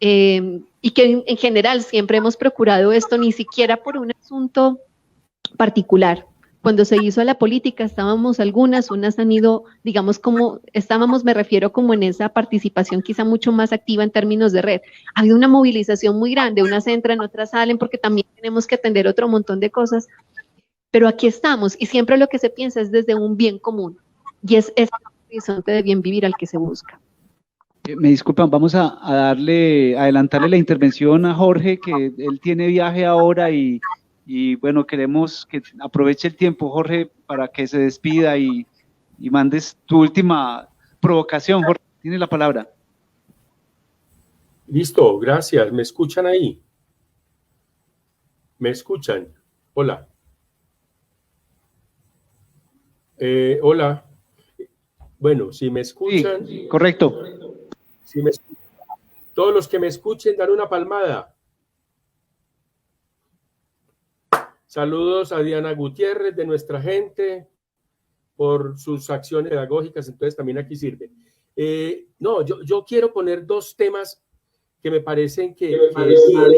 y que en general siempre hemos procurado esto, ni siquiera por un asunto particular. Cuando se hizo la política estábamos unas han ido, digamos, como estábamos, me refiero como en esa participación quizá mucho más activa en términos de red. Ha habido una movilización muy grande, unas entran, otras salen, porque también tenemos que atender otro montón de cosas, pero aquí estamos y siempre lo que se piensa es desde un bien común y es ese horizonte de bien vivir al que se busca. Me disculpan, vamos a adelantarle la intervención a Jorge, que él tiene viaje ahora y bueno, queremos que aproveche el tiempo, Jorge, para que se despida y mandes tu última provocación. Jorge, tiene la palabra. Listo, gracias. ¿Me escuchan ahí? ¿Me escuchan? Hola. Hola. Bueno, si me escuchan. Sí, correcto. Si me escuchan, todos los que me escuchen, dan una palmada. Saludos a Diana Gutiérrez, de nuestra gente, por sus acciones pedagógicas, entonces también aquí sirve. No, yo quiero poner dos temas que me parecen que tienen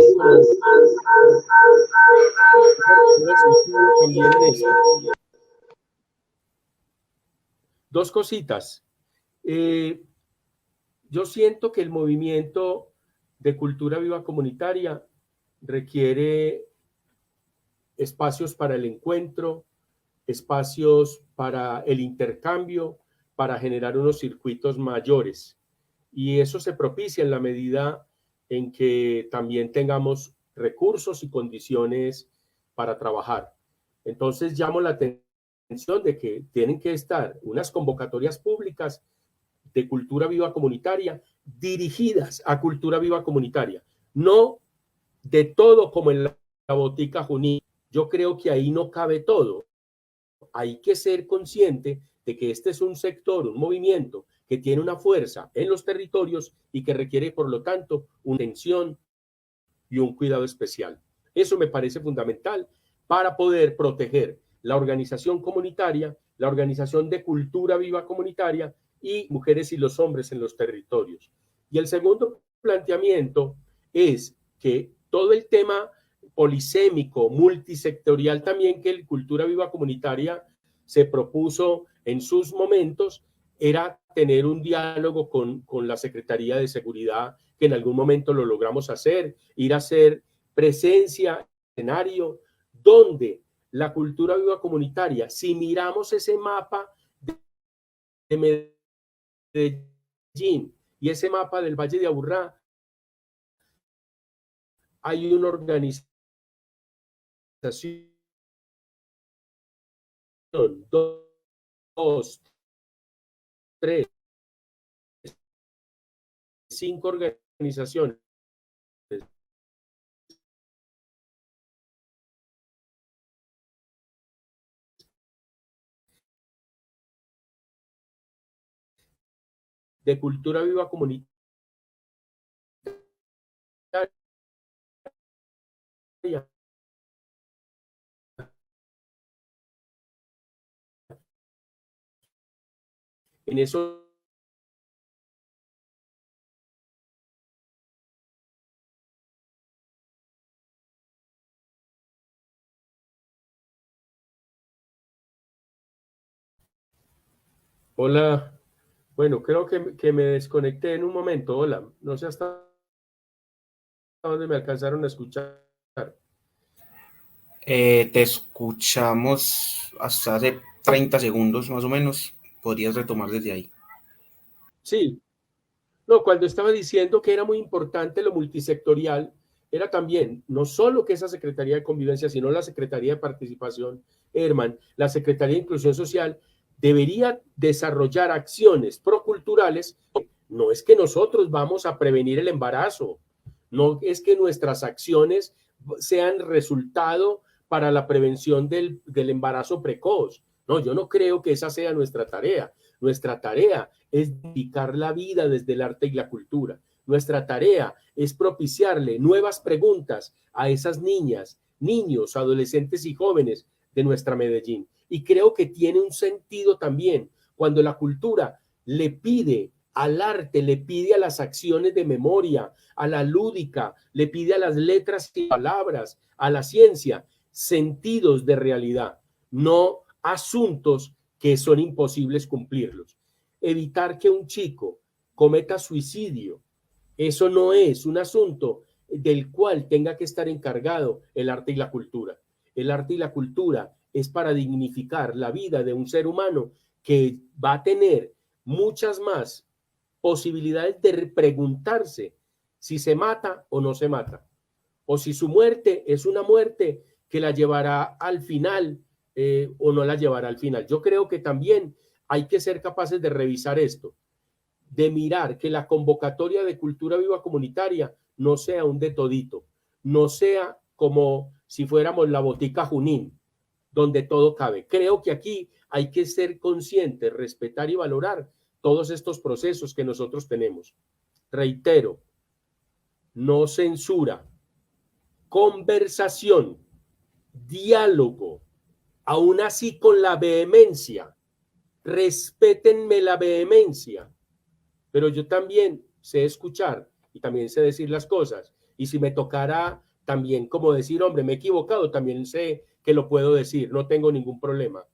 dos cositas. Yo siento que el movimiento de cultura viva comunitaria requiere espacios para el encuentro, espacios para el intercambio, para generar unos circuitos mayores. Y eso se propicia en la medida en que también tengamos recursos y condiciones para trabajar. Entonces llamo la atención de que tienen que estar unas convocatorias públicas de cultura viva comunitaria dirigidas a cultura viva comunitaria, no de todo como en la botica Junín. Yo creo que ahí no cabe todo. Hay que ser consciente de que este es un sector, un movimiento que tiene una fuerza en los territorios y que requiere, por lo tanto, una atención y un cuidado especial. Eso me parece fundamental para poder proteger la organización comunitaria, la organización de cultura viva comunitaria y mujeres y los hombres en los territorios. Y el segundo planteamiento es que todo el tema polisémico, multisectorial también que el Cultura Viva Comunitaria se propuso en sus momentos, era tener un diálogo con la Secretaría de Seguridad, que en algún momento lo logramos hacer, ir a hacer presencia, escenario, donde la cultura viva comunitaria, si miramos ese mapa de Medellín y ese mapa del Valle de Aburrá, hay una organización, dos, tres, cinco organizaciones de cultura viva comunitaria en eso. Hola, bueno, creo que me desconecté en un momento. Hola, no sé hasta dónde me alcanzaron a escuchar. Te escuchamos hasta hace 30 segundos más o menos. Podrías retomar desde ahí. Sí, no, cuando estaba diciendo que era muy importante lo multisectorial, era también, no solo que esa Secretaría de Convivencia, sino la Secretaría de Participación, Herman, la Secretaría de Inclusión Social, debería desarrollar acciones proculturales. No es que nosotros vamos a prevenir el embarazo, no es que nuestras acciones sean resultado para la prevención del embarazo precoz. No, yo no creo que esa sea nuestra tarea. Nuestra tarea es dedicar la vida desde el arte y la cultura. Nuestra tarea es propiciarle nuevas preguntas a esas niñas, niños, adolescentes y jóvenes de nuestra Medellín. Y creo que tiene un sentido también cuando la cultura le pide al arte, le pide a las acciones de memoria, a la lúdica, le pide a las letras y palabras, a la ciencia, sentidos de realidad, no asuntos que son imposibles cumplirlos. Evitar que un chico cometa suicidio, eso no es un asunto del cual tenga que estar encargado el arte y la cultura. El arte y la cultura es para dignificar la vida de un ser humano que va a tener muchas más posibilidades de preguntarse si se mata o no se mata, o si su muerte es una muerte que la llevará al final o no la llevará al final. Yo creo que también hay que ser capaces de revisar esto, de mirar que la convocatoria de cultura viva comunitaria no sea un de todito, no sea como si fuéramos la botica Junín, donde todo cabe. Creo que aquí hay que ser conscientes, respetar y valorar todos estos procesos que nosotros tenemos. Reitero, no censura, conversación, diálogo, aún así con la vehemencia. Respétenme la vehemencia, pero yo también sé escuchar y también sé decir las cosas. Y si me tocará también como decir, hombre, me he equivocado, también sé que lo puedo decir, no tengo ningún problema.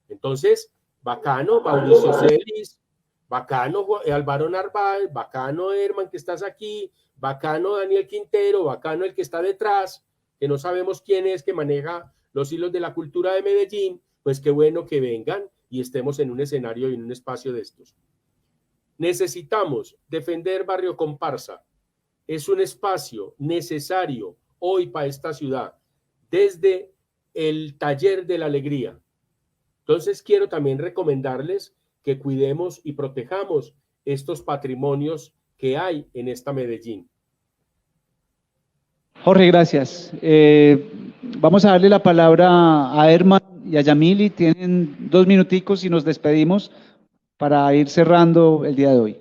Entonces, bacano, Mauricio Celis, bacano Álvaro Narváez, bacano Herman que estás aquí, bacano Daniel Quintero, bacano el que está detrás, que no sabemos quién es, que maneja los hilos de la cultura de Medellín, pues qué bueno que vengan y estemos en un escenario y en un espacio de estos. Necesitamos defender Barrio Comparsa. Es un espacio necesario hoy para esta ciudad, desde el taller de la alegría. Entonces quiero también recomendarles que cuidemos y protejamos estos patrimonios que hay en esta Medellín. Jorge, gracias. Vamos a darle la palabra a Herman y a Yamili. Tienen 2 minuticos y nos despedimos para ir cerrando el día de hoy.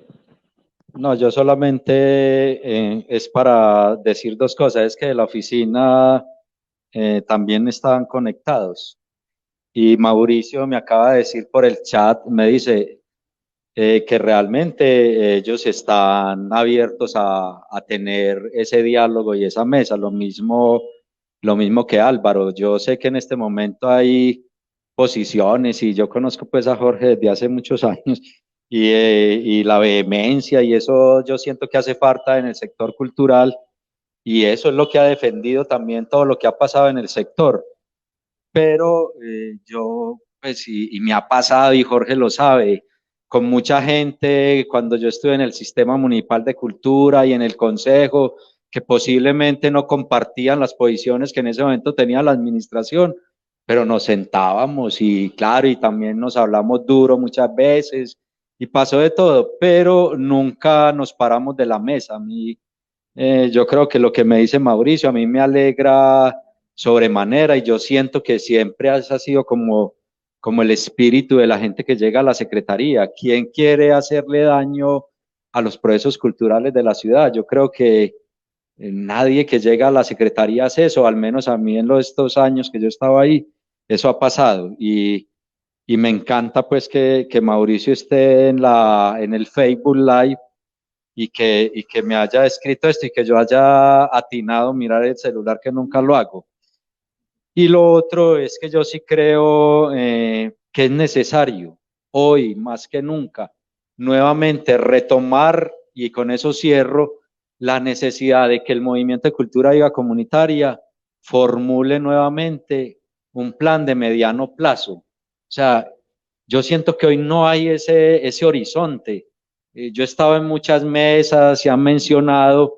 No, yo solamente es para decir 2 cosas. Es que de la oficina también estaban conectados. Y Mauricio me acaba de decir por el chat, me dice que realmente ellos están abiertos a tener ese diálogo y esa mesa, lo mismo que Álvaro. Yo sé que en este momento hay posiciones y yo conozco pues a Jorge desde hace muchos años y la vehemencia y eso yo siento que hace falta en el sector cultural y eso es lo que ha defendido también todo lo que ha pasado en el sector. Pero yo, pues, y me ha pasado, y Jorge lo sabe, con mucha gente, cuando yo estuve en el sistema municipal de cultura y en el consejo, que posiblemente no compartían las posiciones que en ese momento tenía la administración, pero nos sentábamos y claro, y también nos hablamos duro muchas veces, y pasó de todo, pero nunca nos paramos de la mesa. A mí, yo creo que lo que me dice Mauricio, a mí me alegra sobremanera y yo siento que siempre ha sido como el espíritu de la gente que llega a la secretaría. ¿Quién quiere hacerle daño a los procesos culturales de la ciudad? Yo creo que nadie que llega a la secretaría hace eso, al menos a mí en estos años que yo estaba ahí, eso ha pasado y me encanta pues que Mauricio esté en el Facebook Live y que me haya escrito esto y que yo haya atinado mirar el celular que nunca lo hago. Y lo otro es que yo sí creo que es necesario hoy más que nunca nuevamente retomar, y con eso cierro, la necesidad de que el Movimiento de Cultura Viva Comunitaria formule nuevamente un plan de mediano plazo. O sea, yo siento que hoy no hay ese horizonte. Yo he estado en muchas mesas, se han mencionado,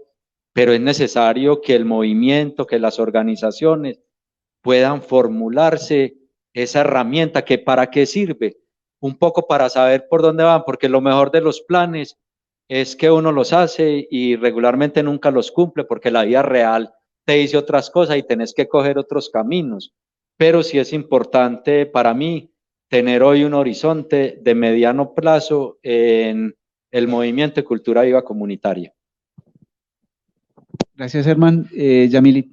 pero es necesario que el movimiento, que las organizaciones puedan formularse esa herramienta que para qué sirve, un poco para saber por dónde van, porque lo mejor de los planes es que uno los hace y regularmente nunca los cumple porque la vida real te dice otras cosas y tenés que coger otros caminos. Pero sí es importante para mí tener hoy un horizonte de mediano plazo en el movimiento de cultura viva comunitaria. Gracias, Herman. Yamili.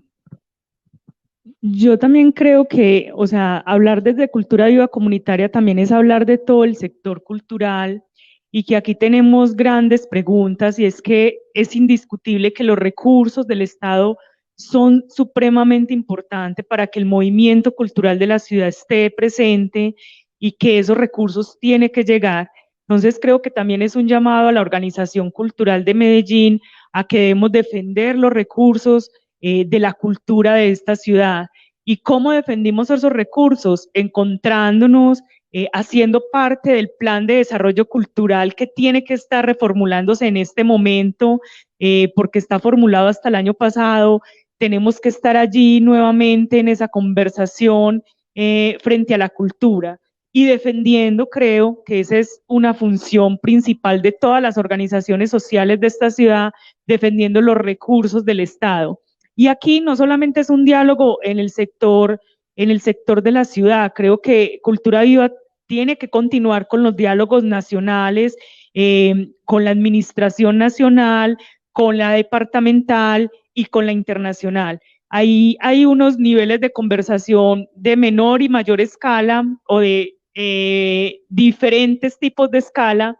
Yo también creo que, o sea, hablar desde cultura viva comunitaria también es hablar de todo el sector cultural y que aquí tenemos grandes preguntas y es que es indiscutible que los recursos del Estado son supremamente importantes para que el movimiento cultural de la ciudad esté presente y que esos recursos tienen que llegar. Entonces creo que también es un llamado a la Organización Cultural de Medellín a que debemos defender los recursos de la cultura de esta ciudad. ¿Y cómo defendimos esos recursos? Encontrándonos, haciendo parte del plan de desarrollo cultural que tiene que estar reformulándose en este momento, porque está formulado hasta el año pasado. Tenemos que estar allí nuevamente en esa conversación frente a la cultura y defendiendo, creo que esa es una función principal de todas las organizaciones sociales de esta ciudad, defendiendo los recursos del Estado. Y aquí no solamente es un diálogo en el sector de la ciudad, creo que Cultura Viva tiene que continuar con los diálogos nacionales, con la administración nacional, con la departamental y con la internacional. Ahí hay unos niveles de conversación de menor y mayor escala o de diferentes tipos de escala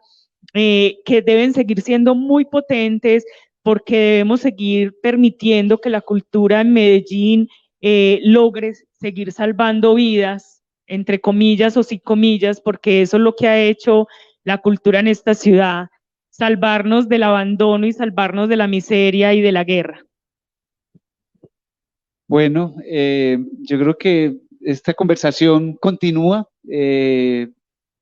que deben seguir siendo muy potentes porque debemos seguir permitiendo que la cultura en Medellín logre seguir salvando vidas, entre comillas o sin comillas, porque eso es lo que ha hecho la cultura en esta ciudad, salvarnos del abandono y salvarnos de la miseria y de la guerra. Bueno, yo creo que esta conversación continúa.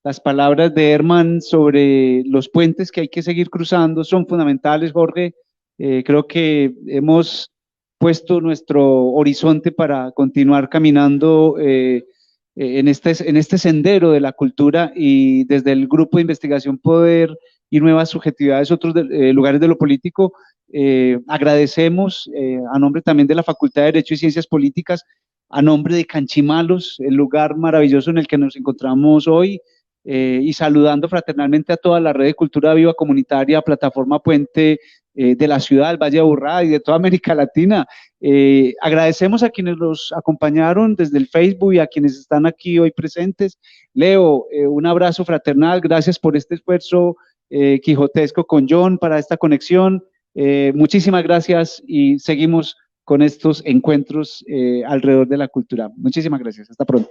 Las palabras de Herman sobre los puentes que hay que seguir cruzando son fundamentales, Jorge. Creo que hemos puesto nuestro horizonte para continuar caminando en este sendero de la cultura y desde el grupo de investigación poder y nuevas subjetividades, otros lugares de lo político. Agradecemos a nombre también de la Facultad de Derecho y Ciencias Políticas, a nombre de Canchimalos, el lugar maravilloso en el que nos encontramos hoy, y saludando fraternalmente a toda la red de Cultura Viva Comunitaria, Plataforma Puente de la ciudad del Valle de Aburrá y de toda América Latina. Agradecemos a quienes nos acompañaron desde el Facebook y a quienes están aquí hoy presentes. Leo, un abrazo fraternal, gracias por este esfuerzo quijotesco con John para esta conexión. Muchísimas gracias y seguimos con estos encuentros alrededor de la cultura. Muchísimas gracias. Hasta pronto.